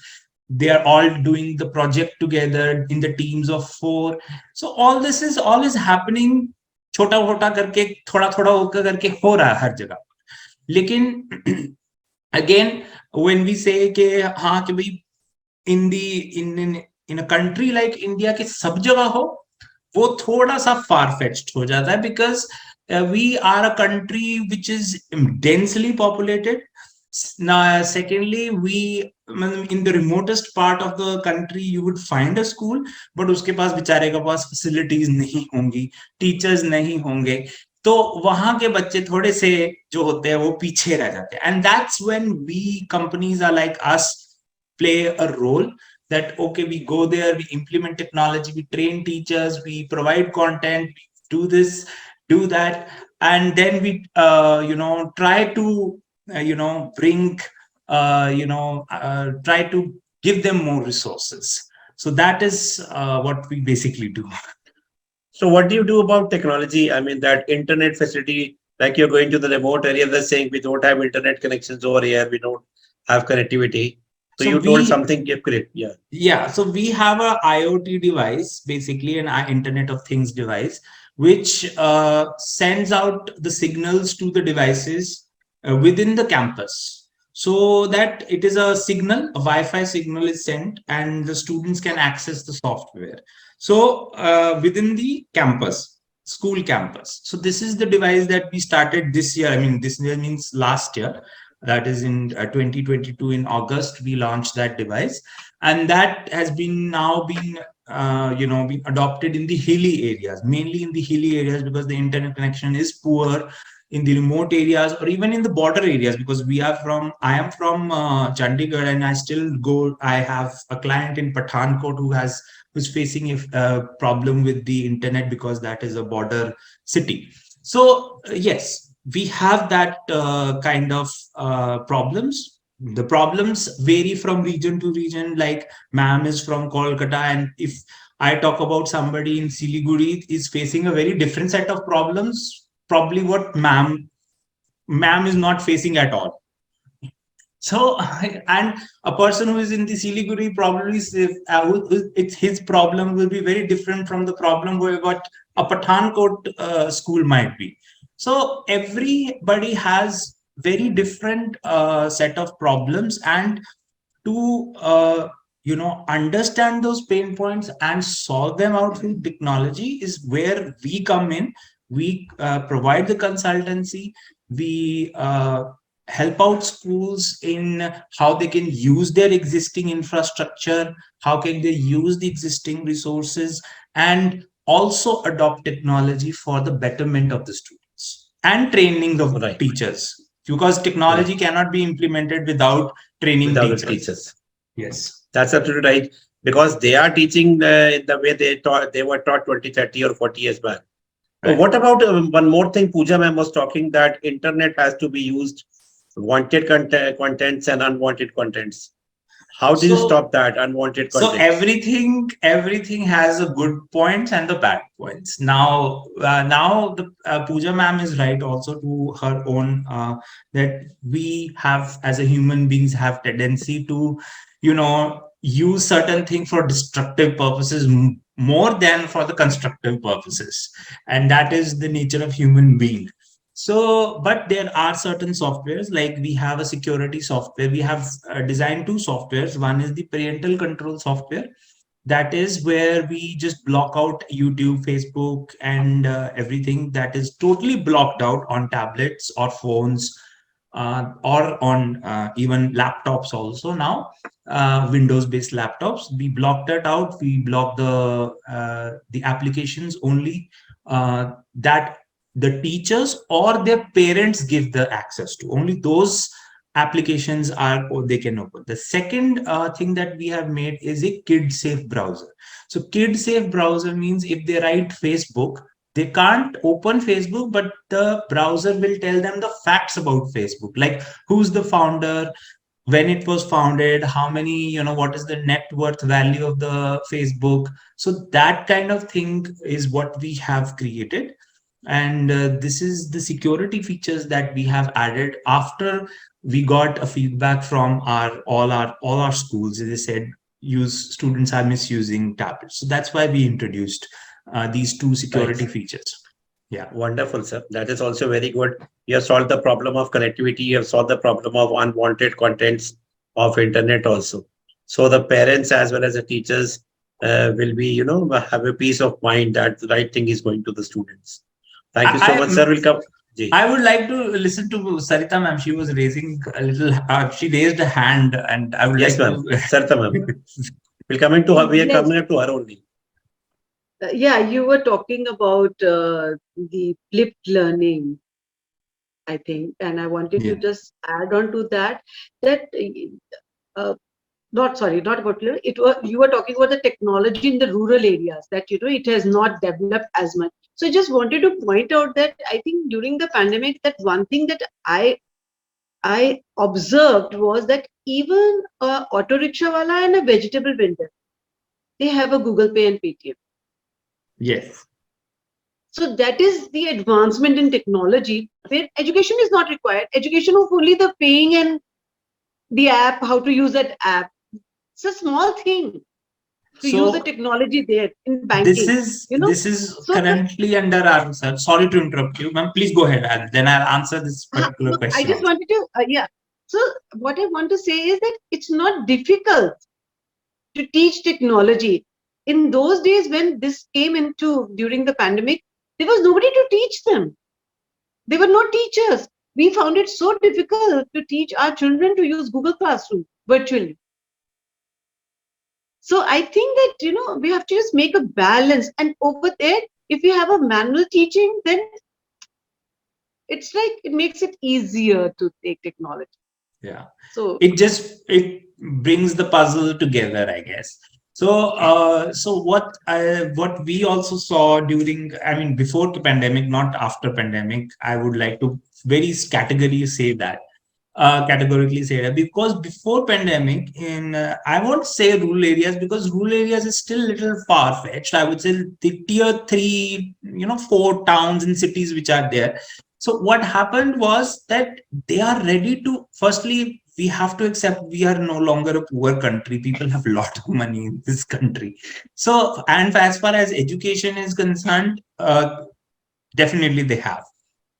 They are all doing the project together in the teams of 4. So all is happening छोटा छोटा करके थोड़ा थोड़ा होकर करके हो रहा है हर जगह. लेकिन again, when we say कि हाँ कि भाई in a country like India के सब जगह हो, वो थोड़ा सा far fetched हो जाता है, because we are a country which is densely populated. Now, secondly, we in the remotest part of the country you would find a school, but उसके पास बेचारे के पास facilities नहीं होंगी, teachers नहीं होंगे, तो वहां के बच्चे थोड़े से जो होते हैं वो पीछे रह जाते हैं. And that's when we companies are like us play a role, that okay, we go there, we implement technology, we train teachers, we provide content, we do this, do that, and then we try to bring try to give them more resources. So that is what we basically do. So what do you do about technology? I mean, that internet facility, like you're going to the remote area, they're saying we don't have internet connections over here, we don't have connectivity. So you told something correct. Yeah. Yeah. So we have a IoT device, basically an Internet of Things device, which sends out the signals to the devices within the campus, so that it is a signal, a Wi-Fi signal is sent, and the students can access the software. So within the campus, school campus. So this is the device that we started this year. I mean, this year means last year. That is in 2022 in August, we launched that device, and that has been now been been adopted in the hilly areas, mainly in the hilly areas, because the internet connection is poor in the remote areas, or even in the border areas, because I am from Chandigarh, and I have a client in Pathankot who's facing a problem with the internet, because that is a border city. So yes, we have that kind of problems. The problems vary from region to region. Like ma'am is from Kolkata, and if I talk about somebody in Siliguri is facing a very different set of problems, probably what ma'am is not facing at all. So, and a person who is in the Siliguri probably it's his problem will be very different from the problem where what a Pathankot school might be. So everybody has very different set of problems, and to understand those pain points and solve them out through technology is where we come in. We provide the consultancy. We help out schools in how they can use their existing infrastructure, how can they use the existing resources, and also adopt technology for the betterment of the students and training the teachers, because technology cannot be implemented without training teachers. Yes, that's absolutely right, because they are teaching the way they were taught 20, 30 or 40 years back. Right. What about one more thing? Pooja ma'am was talking that internet has to be used, wanted contents and unwanted contents. How do you stop that unwanted content? So everything has a good points and the bad points. Now the Pooja ma'am is right also to her own, that we have as a human beings have tendency to use certain things for destructive purposes more than for the constructive purposes, and that is the nature of human being. So, but there are certain softwares, like we have a security software. We have designed two softwares. One is the parental control software. That is where we just block out YouTube, Facebook, and everything that is totally blocked out on tablets or phones, or on even laptops also now, Windows-based laptops. We block that out. We block the applications only that the teachers or their parents give the access to. Only those applications they can open. The second thing that we have made is a kid-safe browser. So kid-safe browser means if they write Facebook, they can't open Facebook, but the browser will tell them the facts about Facebook, like who's the founder, when it was founded, how many, what is the net worth value of the Facebook. So that kind of thing is what we have created. And this is the security features that we have added after we got a feedback from all our schools. They said students are misusing tablets. So that's why we introduced these two security features. Yeah. Wonderful, sir. That is also very good. You have solved the problem of connectivity. You have solved the problem of unwanted contents of internet also. So the parents as well as the teachers will be, have a peace of mind that the right thing is going to the students. Thank you so much, sir. We'll come. Ji. I would like to listen to Sarita ma'am. She was raising a little, she raised a hand, and I would Yes, like ma'am. to. Sarita ma'am. We'll come into her. We are Yes. coming up to her only. Yeah, you were talking about the flipped learning, I think, and I wanted to Yeah. just add on to that that not sorry, not about learning. It was you were talking about the technology in the rural areas that it has not developed as much. So I just wanted to point out that I think during the pandemic, that one thing that I observed was that even a auto rickshaw wala and a vegetable vendor, they have a Google Pay and Paytm. Yes. So that is the advancement in technology where education is not required. Education of only the paying and the app, how to use that app. It's a small thing to use the So technology there in this banking. is So currently under our. Sorry to interrupt you, ma'am. Please go ahead, and then I'll answer this particular no, I question just also. wanted to, yeah. So what I want to say is that it's not difficult to teach technology. In those days when this came into during the pandemic, there was nobody to teach them. There were no teachers. We found it so difficult to teach our children to use Google Classroom virtually. So I think that, we have to just make a balance. And over there, if we have a manual teaching, then it's like it makes it easier to take technology. Yeah. So It brings the puzzle together, I guess. So what we also saw during, I mean, before the pandemic, not after pandemic, I would like to very categorically say that, because before pandemic, in I won't say rural areas, because rural areas is still little far fetched. I would say the tier 3, 4 towns and cities which are there. So what happened was that they are ready to, firstly, we have to accept we are no longer a poor country. People have a lot of money in this country. So, and as far as education is concerned, definitely they have.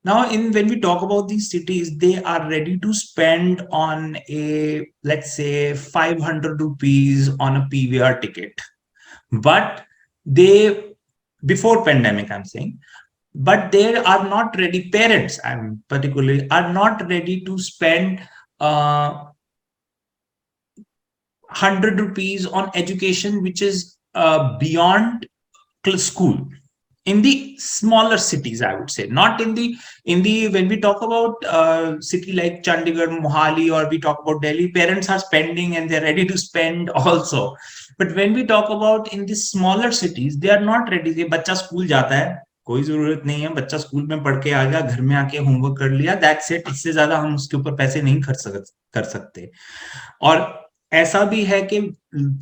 Now, when we talk about these cities, they are ready to spend on a, let's say, 500 rupees on a PVR ticket. But they, before pandemic, I'm saying, but they are not ready. Parents, I'm particularly, are not ready to spend 100 rupees on education, which is beyond school. In the smaller cities, I would say, not in the when we talk about city like Chandigarh, Mohali, or we talk about Delhi, parents are spending and they're ready to spend also. But when we talk about in the smaller cities, they are not ready. ये बच्चा school जाता है, कोई जरूरत नहीं है, बच्चा school में पढ़ के आ गया, घर में आके होमवर्क कर लिया, दैट्स इट. इससे ज्यादा हम उसके ऊपर पैसे नहीं खर्च कर सकते. और ऐसा भी है कि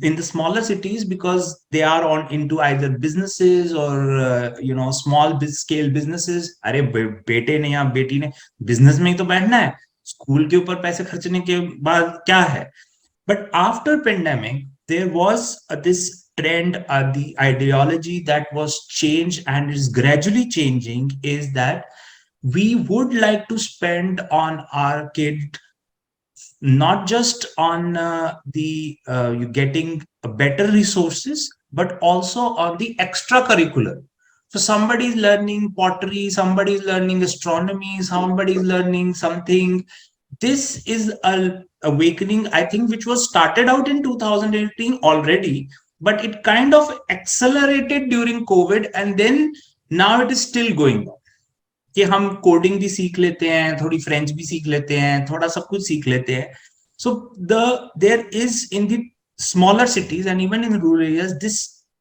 in the smaller cities, because they are on into either businesses or small scale businesses, अरे बेटे ने या बेटी ने बिजनेस में ही तो बैठना है, स्कूल के ऊपर पैसे खर्चने के बाद क्या है. But after pandemic, there was this trend, the ideology that was changed and is gradually changing, is that we would like to spend on our kid not just on you getting better resources, but also on the extracurricular. So somebody is learning pottery, somebody is learning astronomy, somebody is learning something. This is a awakening, I think, which was started out in 2018 already, but it kind of accelerated during COVID, and then now it is still going on. कि हम coding भी सीख लेते हैं, थोड़ी French भी सीख लेते हैं, थोड़ा सब कुछ सीख लेते हैं. So there is in the smaller cities and even in rural areas,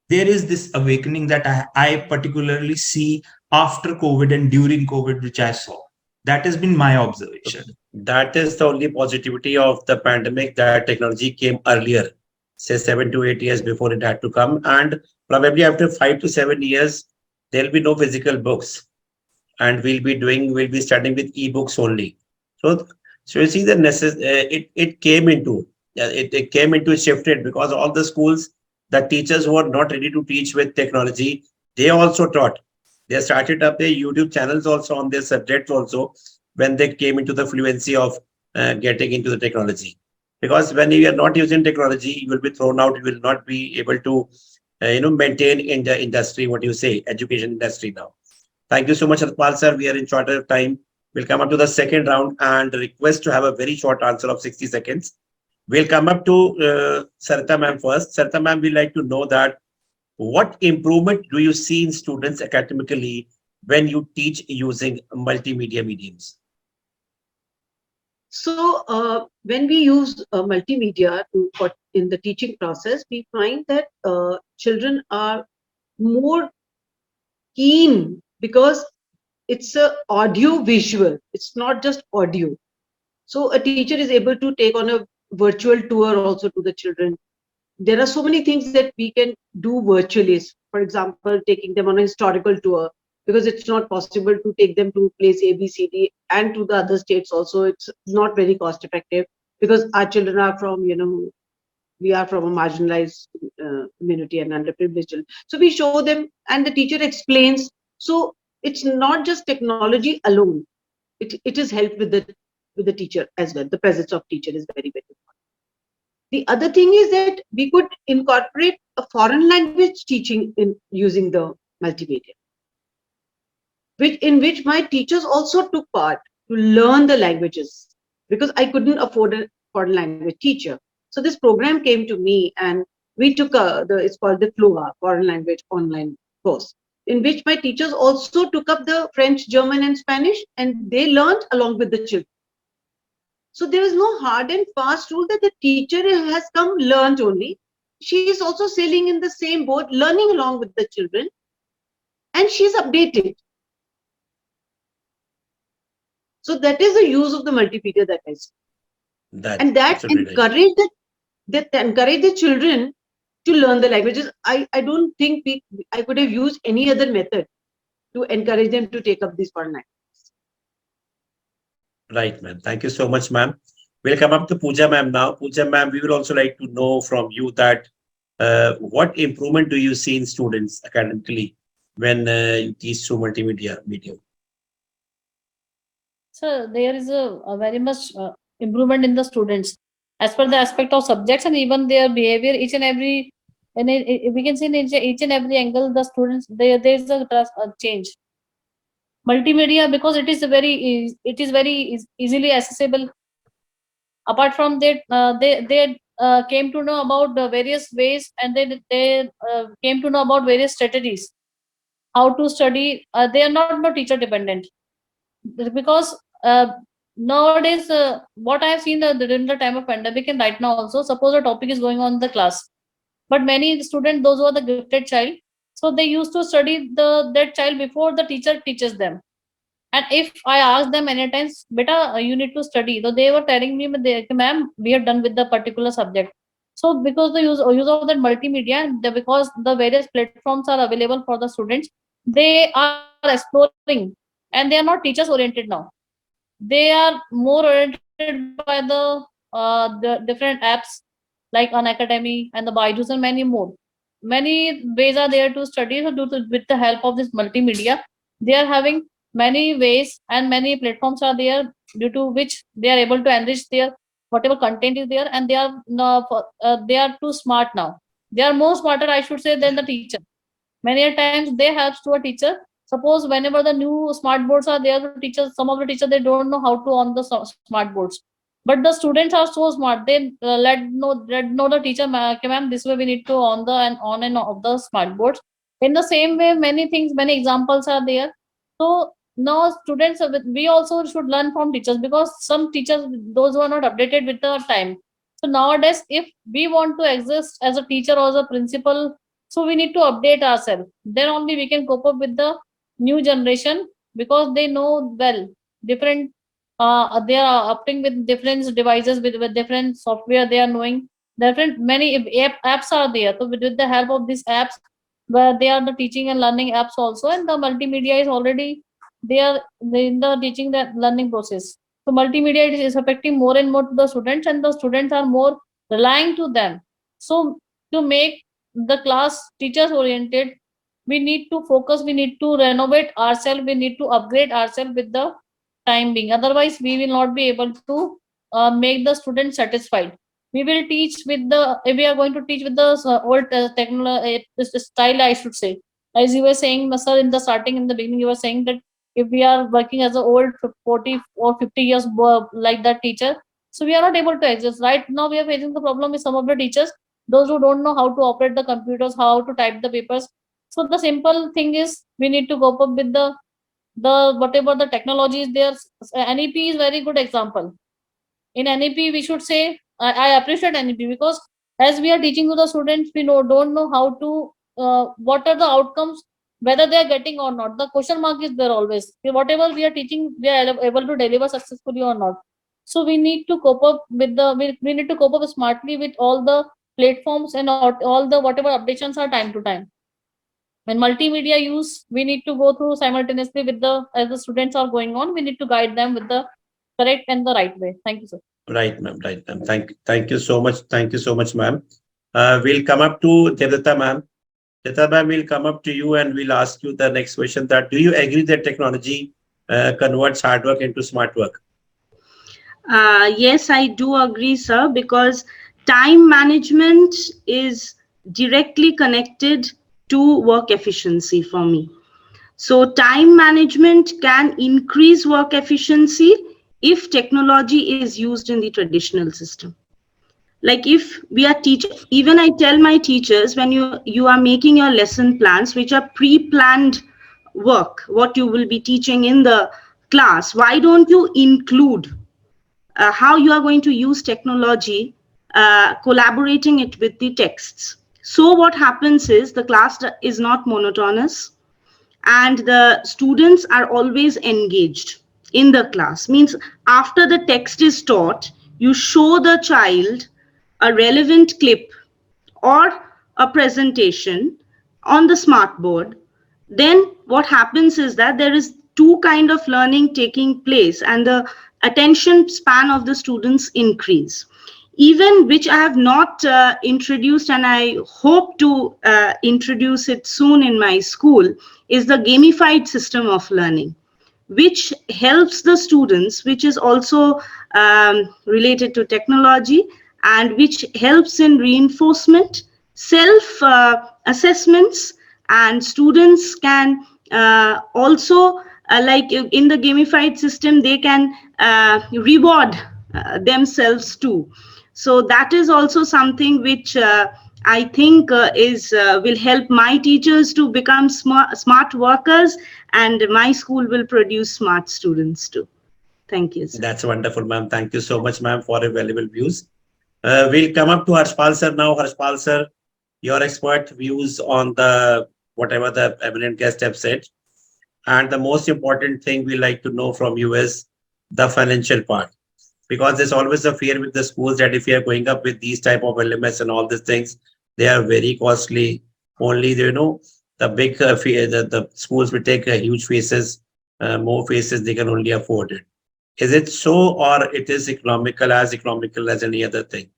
there is this awakening that I particularly see after COVID and during COVID, which I saw. That has been my observation. That is the only positivity of the pandemic, that technology came earlier, say 7 to 8 years before it had to come. And probably after 5 to 7 years, there'll be no physical books. And we'll be studying with ebooks only. So you see the it came into shifted, because all the schools, the teachers who are not ready to teach with technology, they also taught. They started up their YouTube channels also on their subjects also when they came into the fluency of getting into the technology. Because when you are not using technology, you will be thrown out. You will not be able to, maintain in the industry, what you say, education industry now. Thank you so much, Harpal sir. We are in shorter time. We'll come up to the second round and request to have a very short answer of 60 seconds. We'll come up to Sarita ma'am first. Sarita ma'am, we like to know that what improvement do you see in students academically when you teach using multimedia mediums? So when we use multimedia in the teaching process, we find that children are more keen because it's a audio visual. It's not just audio. So a teacher is able to take on a virtual tour also to the children. There are so many things that we can do virtually. For example, taking them on a historical tour, because it's not possible to take them to place A, B, C, D, and to the other states also. It's not very cost effective because our children are from, we are from a marginalized community and underprivileged children. So we show them and the teacher explains. So it's not just technology alone. It is help with the teacher as well. The presence of teacher is very, very important. The other thing is that we could incorporate a foreign language teaching in using the multimedia, in which my teachers also took part to learn the languages because I couldn't afford a foreign language teacher. So this program came to me and we took it's called the FLOA, foreign language online course, in which my teachers also took up the French, German and Spanish, and they learned along with the children. So there is no hard and fast rule that the teacher has come learned only. She is also sailing in the same boat, learning along with the children, and she is updated. So that is the use of the multimedia that I see. And that encourage the children to learn the languages. I don't think I could have used any other method to encourage them to take up these foreign languages. Right, ma'am. Thank you so much, ma'am. We'll come up to Pooja ma'am now. Pooja ma'am, we would also like to know from you that what improvement do you see in students academically when you teach through multimedia medium? So there is a very much improvement in the students as per the aspect of subjects and even their behavior. Each and every, and we can see in each and every angle, the students there is a change. Multimedia, because it is very easily accessible. Apart from that, they came to know about the various ways, and they came to know about various strategies how to study. They are not teacher dependent because nowadays what I have seen during the time of pandemic and right now also, suppose a topic is going on in the class, but many students, those who are the gifted child, so they used to study that child before the teacher teaches them. And if I ask them many times, beta, you need to study, so they were telling me, ma'am, we are done with the particular subject. So because the use of that multimedia, because the various platforms are available for the students, they are exploring, and they are not teachers oriented now. They are more oriented by the different apps like Unacademy and the Byju's and many more. Many ways are there to study. So with the help of this multimedia, they are having many ways and many platforms are there, due to which they are able to enrich their whatever content is there, and they are too smart now. They are more smarter, I should say, than the teacher. Many a times they help to a teacher. Suppose whenever the new smart boards are there, the teachers, some of the teachers, they don't know how to on the smart boards, but the students are so smart. They let know the teacher, okay, ma'am, this way we need to on and off the smart boards. In the same way, many things, many examples are there. So now students, we also should learn from teachers, because some teachers, those who are not updated with the time. So nowadays, if we want to exist as a teacher or as a principal, so we need to update ourselves. Then only we can cope up with the new generation, because they know well different. They are opting with different devices, with different software. They are knowing different, many apps are there. So with the help of these apps, where they are the teaching and learning apps also, and the multimedia is already there in the teaching that learning process. So multimedia is affecting more and more to the students, and the students are more relying to them. So to make the class teachers oriented, we need to focus, we need to renovate ourselves, we need to upgrade ourselves with the time being. Otherwise, we will not be able to make the student satisfied. We will teach with the, if we are going to teach with the old technology style, I should say. As you were saying, sir, in the starting, in the beginning, you were saying that if we are working as an old 40 or 50 years like that teacher, so we are not able to exist. Right now, we are facing the problem with some of the teachers, those who don't know how to operate the computers, how to type the papers. So the simple thing is we need to cope up with the whatever the technology is there. NEP is very good example. In NEP, we should say, I appreciate NEP because as we are teaching to the students, we don't know how to what are the outcomes, whether they are getting or not. The question mark is there always. Whatever we are teaching, we are able to deliver successfully or not. So we need to cope up with we need to cope up smartly with all the platforms and all the whatever updations are time to time. When multimedia use, we need to go through simultaneously with the, as the students are going on, we need to guide them with the correct and the right way. Thank you, sir. Right, ma'am. Right, ma'am. Thank you so much. Thank you so much, ma'am. We'll come up to Devdutta, ma'am. Devdutta, ma'am, we'll come up to you and we'll ask you the next question. That do you agree that technology converts hard work into smart work? Yes, I do agree, sir, because time management is directly connected to work efficiency for me. So, time management can increase work efficiency if technology is used in the traditional system. Like if we are teaching, even I tell my teachers, when you are making your lesson plans, which are pre-planned work, what you will be teaching in the class, why don't you include how you are going to use technology, collaborating it with the texts. So what happens is the class is not monotonous and the students are always engaged in the class. Means after the text is taught, you show the child a relevant clip or a presentation on the smart board. Then what happens is that there is two kind of learning taking place and the attention span of the students increase. Even which I have not introduced and I hope to introduce it soon in my school is the gamified system of learning, which helps the students, which is also related to technology and which helps in reinforcement, self assessments, and students can also like in the gamified system they can reward themselves too. So that is also something which I think is will help my teachers to become smart workers, and my school will produce smart students too. Thank you, sir. That's wonderful, ma'am. Thank you so much, ma'am, for your valuable views. We'll come up to Harshpal sir now. Harshpal sir, your expert views on the whatever the eminent guest have said. And the most important thing we like to know from you is the financial part. Because there's always a fear with the schools that if you are going up with these type of LMS and all these things, they are very costly. Only, the big the schools will take huge faces, more faces, they can only afford it. Is it so, or it is economical as any other thing?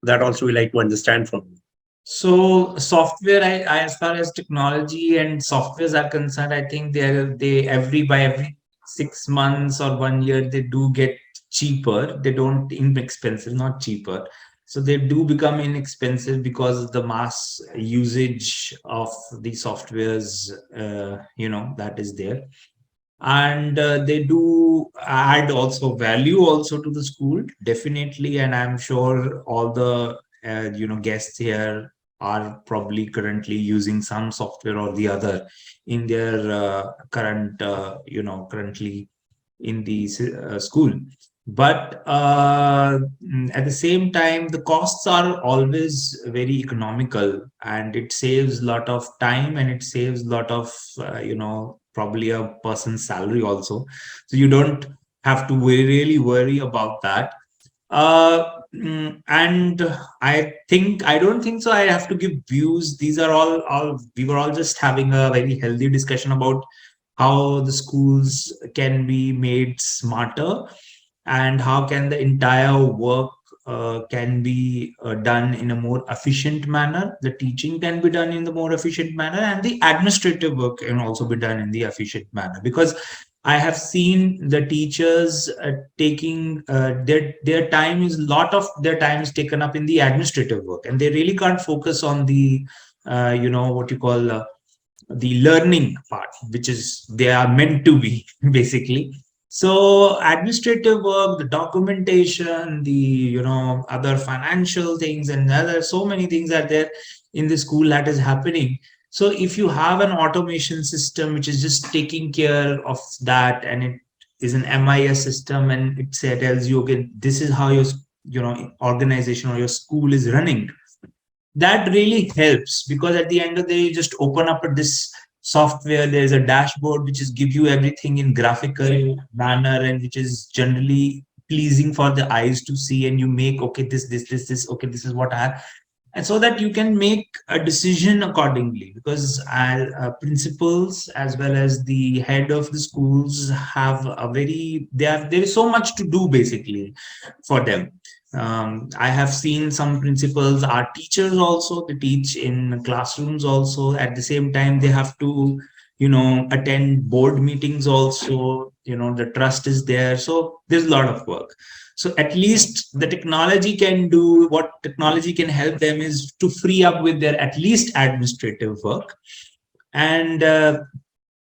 That also we like to understand from you. So software, as far as technology and softwares are concerned, I think they by every 6 months or 1 year they do get cheaper. They don't inexpensive, not cheaper. So they do become inexpensive because of the mass usage of the softwares, that is there. And they do add also value also to the school, definitely. And I'm sure all the guests here are probably currently using some software or the other in their currently in the school. But at the same time, the costs are always very economical, and it saves a lot of time, and it saves a lot of probably a person's salary also. So you don't have to really worry about that. And I don't think so I have to give views. These are all we were all just having a very healthy discussion about how the schools can be made smarter and how can the entire work can be done in a more efficient manner. The teaching can be done in the more efficient manner, and the administrative work can also be done in the efficient manner. Because I have seen the teachers taking their time is lot of their time is taken up in the administrative work, and they really can't focus on the what you call the learning part, which is they are meant to be basically. So administrative work, the documentation, the other financial things, and other so many things are there in the school that is happening. So if you have an automation system which is just taking care of that, and it is an MIS system, and it tells you, okay, this is how your organization or your school is running, that really helps. Because at the end of the day, you just open up this software, there's a dashboard which is give you everything in graphical manner, and which is generally pleasing for the eyes to see, and you make, okay, this, okay, this is what I have, and so that you can make a decision accordingly. Because principals as well as the head of the schools have there is so much to do basically for them. I have seen some principals are teachers also. They teach in classrooms also. At the same time, they have to, attend board meetings also. The trust is there. So there's a lot of work. So at least the technology can do what technology can help them is to free up with their at least administrative work. And the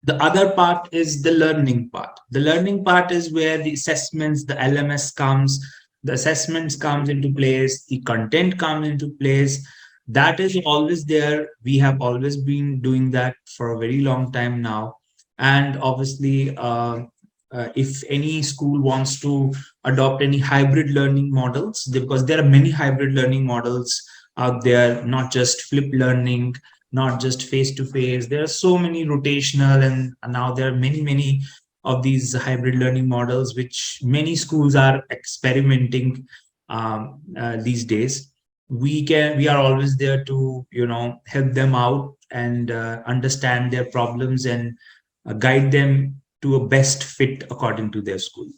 other part is the learning part. The learning part is where the assessments, the LMS comes, the assessments comes into place, the content comes into place. That is always there. We have always been doing that for a very long time now. And obviously, if any school wants to adopt any hybrid learning models, because there are many hybrid learning models out there, not just flipped learning, not just face-to-face. There are so many rotational, and now there are many of these hybrid learning models, which many schools are experimenting these days. We are always there to help them out and understand their problems and guide them to a best fit according to their school.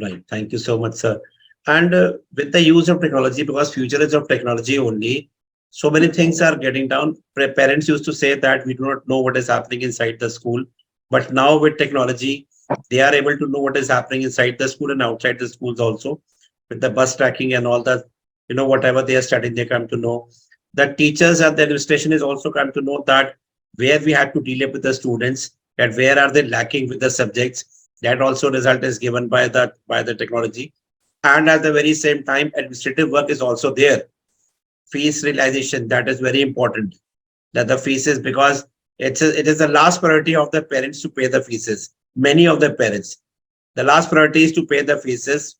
Right. Thank you so much, sir. And with the use of technology, because future is of technology only, so many things are getting down. Parents used to say that we do not know what is happening inside the school. But now with technology, they are able to know what is happening inside the school and outside the schools also. With the bus tracking and all that, whatever they are studying, they come to know. The teachers and the administration is also come to know that where we have to deal with the students, that where are they lacking with the subjects. That also result is given by the technology. And at the very same time, administrative work is also there. Fees realization, that is very important. That the fees is, because it is the last priority of the parents to pay the fees. Many of the parents, the last priority is to pay the fees.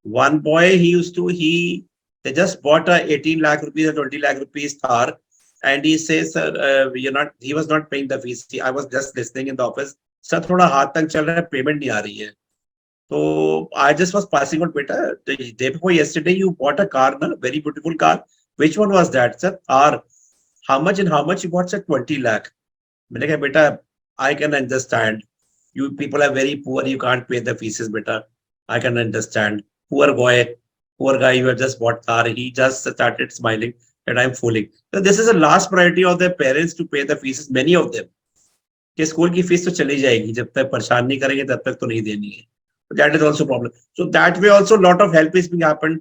One boy, they just bought a 18 lakh rupees or 20 lakh rupees car, and he says, he was not paying the fees. I was just listening in the office. Sir, thoda haath tak chal raha hai, payment nahi aa rahi hai. So I just was passing on, beta, the day before yesterday, you bought a car, na? Very beautiful car. Which one was that, sir? Thar. How much you bought, sir? 20 lakh. Beta, beta, I can understand. You people are very poor. You can't pay the fees, beta. I can understand. Poor boy, poor guy, you have just bought car. He just started smiling and I'm fooling. So this is the last priority of their parents to pay the fees. Many of them. कि school की fees तो चली जाएगी, जब तक परेशान नहीं करेंगे तब तक तो नहीं देनी है. That is also a problem. So that way also a lot of help is being happened.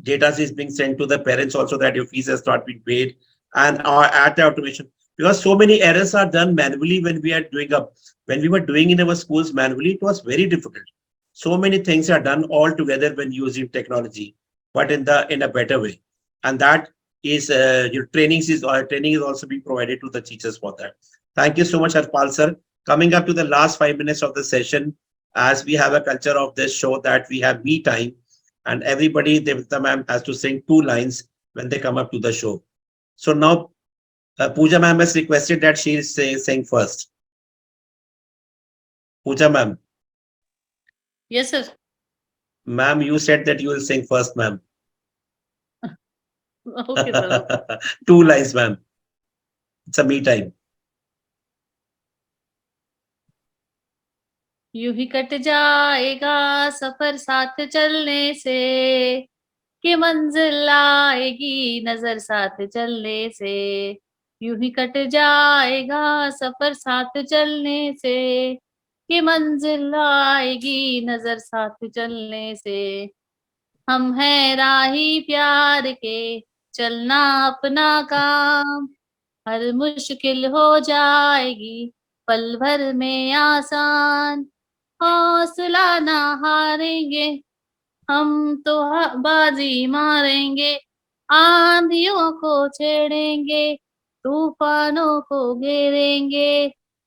Data is being sent to the parents also that your fees has not been paid, and at the automation, because so many errors are done manually when we were doing in our schools manually, it was very difficult. So many things are done all together when using technology, but in a better way. And that is your training is also being provided to the teachers for that. Thank you so much, Harpal sir. Coming up to the last 5 minutes of the session, as we have a culture of this show that we have me time, and everybody, Devita ma'am, has to sing 2 lines when they come up to the show. So now, Pooja ma'am has requested that she sing first. Pooja ma'am. Yes, sir. Ma'am, you said that you will sing first, ma'am. Okay, sir. 2 lines, ma'am. It's a me time. यूं ही cut जाएगा सफर साथ चलने से, कि मंजिल आएगी नजर साथ चलने से। यूं ही कट जाएगा सफर साथ चलने से, कि मंजिल आएगी नजर साथ चलने से। हम हैं राही प्यार के, चलना अपना काम, हर मुश्किल हो जाएगी पल भर में आसान। हौसला ना हारेंगे, हम तो बाजी मारेंगे, आंधियों को छेड़ेंगे, तूफानों को घेरेंगे।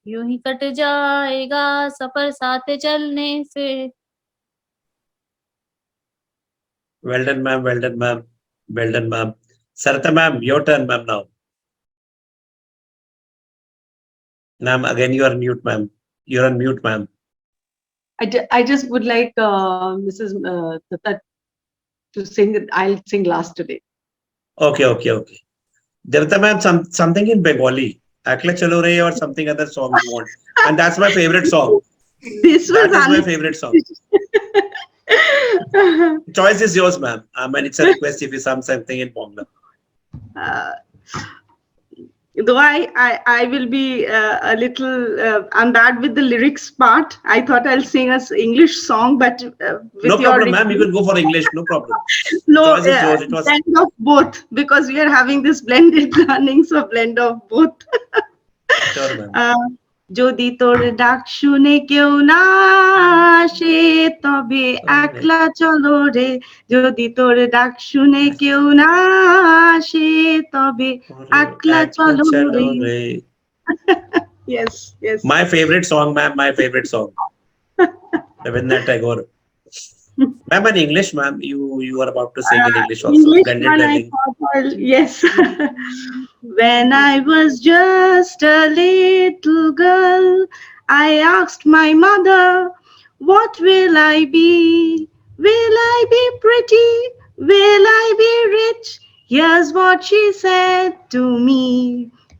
यूं ही कट जाएगा सफर साथ चलने से। Well done, ma'am. Well done, ma'am. Well done, ma'am. Sarita ma'am, your turn, ma'am, now. Ma'am, again you are mute, ma'am. You're on mute, ma'am. I just would like Mrs. Tata to sing. I'll sing last today. Okay, okay, okay. Devata ma'am, something in Bengali. Akla Chalo Re or something other song you want. And that's my favorite song. This was That is my favorite song. Choice is yours, ma'am. And it's a request if you sing something in Bangla. Though I will be a little I'm bad with the lyrics part. I thought I'll sing a English song, but with No your problem, ma'am. You can go for English. No problem. no Choice is yours. It was blend of both, because we are having this blended learning, so blend of both. sure, ma'am. যদি তোর ডাক শুনে কেউ না আসে তবে একলা চলো রে, যদি তোর ডাক শুনে কেউ না আসে তবে একলা চলো রে। Yes, yes. My favorite song, ma'am. My favorite song. Rabindranath Tagore. Ma'am, in English, ma'am, you are about to sing in English also. English Blended one, I learning. thought, yes. When I was just a little girl, I asked my mother, what will I be? Will I be pretty? Will I be rich? Here's what she said to me.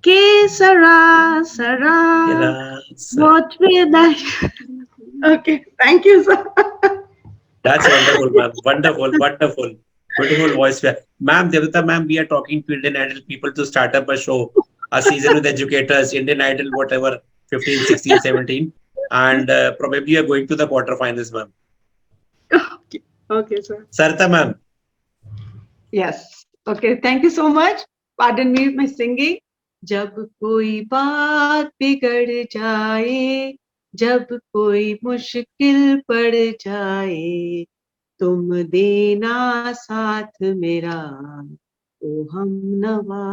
Que sara, sara, what will I? Okay, thank you, sir. That's wonderful, ma'am. Wonderful, wonderful. Beautiful voice. Ma'am, Devata, ma'am, we are talking to Indian Idol people to start up a show, a season with educators, Indian Idol, whatever, 15, 16, 17. And probably you are going to the quarterfinals, ma'am. Okay, sir. Sarita, ma'am. Yes. Okay. Thank you so much. Pardon me my singing. जब कोई बात बिगड़ जाए, जब कोई मुश्किल पड़ जाए, तुम देना साथ मेरा ओ हमनवा।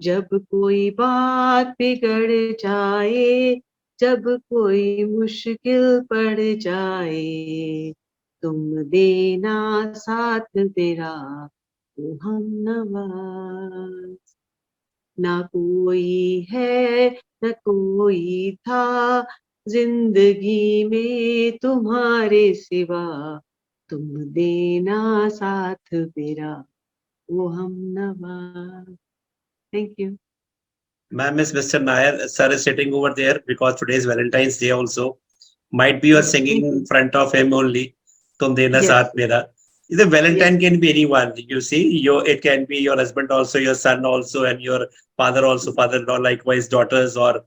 जब कोई बात बिगड़ जाए, जब कोई मुश्किल पड़ जाए, तुम देना साथ मेरा ओ हमनवा। ना कोई है न कोई था जिंदगी में तुम्हारे सिवा, तुम देना साथ मेरा वो हमनवा। Thank you. Ma'am is Mr. Nair. Sir is sitting over there because today is Valentine's Day also. Might be you're singing in front of him only. Tum dena Yes. saath mera. The Valentine can be anyone. You see, it can be your husband also, your son also, and your father also, father-in-law, likewise daughters, or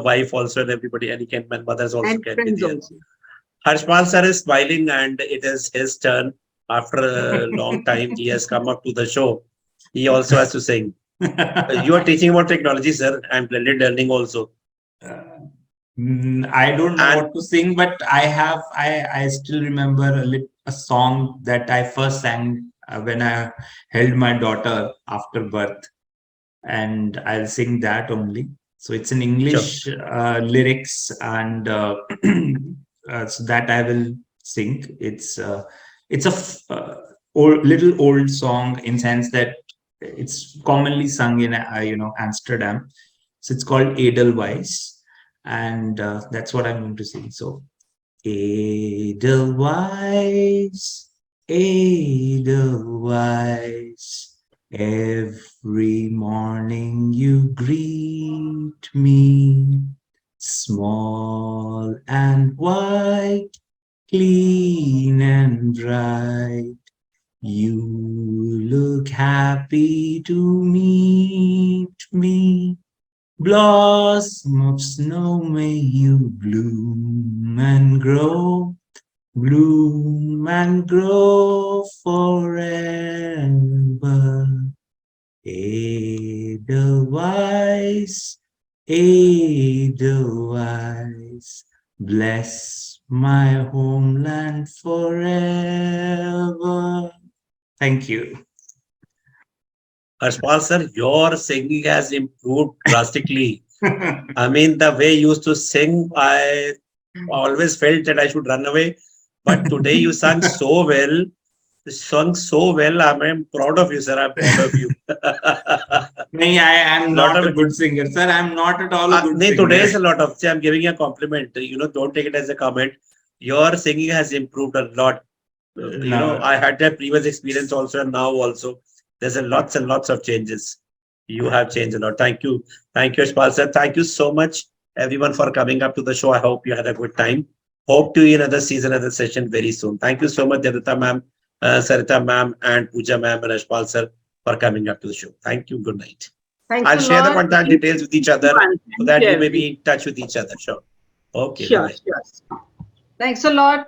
wife also, and everybody. And he can, mothers also And can be friends there. also. Harshpal sir is smiling, and it is his turn. After a long time, he has come up to the show. He also has to sing. You are teaching about technology, sir, and blended learning also. I don't know what to sing, but I still remember a song that I first sang when I held my daughter after birth, and I'll sing that only. So it's in English lyrics, and so that I will sing. It's a little old song in sense that it's commonly sung in Amsterdam. So it's called Edelweiss, and that's what I'm going to sing. So Edelweiss, Edelweiss, every morning you greet me, small and white, clean and bright. You look happy to meet me. Blossom of snow, may you bloom and grow forever. Edelweiss, Edelweiss, bless my homeland forever. Thank you. Harshpal sir, your singing has improved drastically. I mean, the way you used to sing, I always felt that I should run away. But today you sang so well. Sung so well. I'm proud of you, sir. I'm proud of you. I am Lot not of a good singer, sir. I'm not at all a good singer. today is a lot of. See, I'm giving you a compliment. Don't take it as a comment. Your singing has improved a lot. No. I had that previous experience also, and now also. There's a lots and lots of changes. You have changed a lot. Thank you, Yashpal sir. Thank you so much, everyone, for coming up to the show. I hope you had a good time. Hope to you another season, another session very soon. Thank you so much, Devdutta ma'am, Sarita ma'am, and Pooja ma'am, and Yashpal sir for coming up to the show. Thank you. Good night. Thanks I'll a share the lot. contact details with each other Everyone. so that Thank you may everyone. be in touch with each other. Sure. Okay. Sure, Bye-bye. sure. Thanks a lot.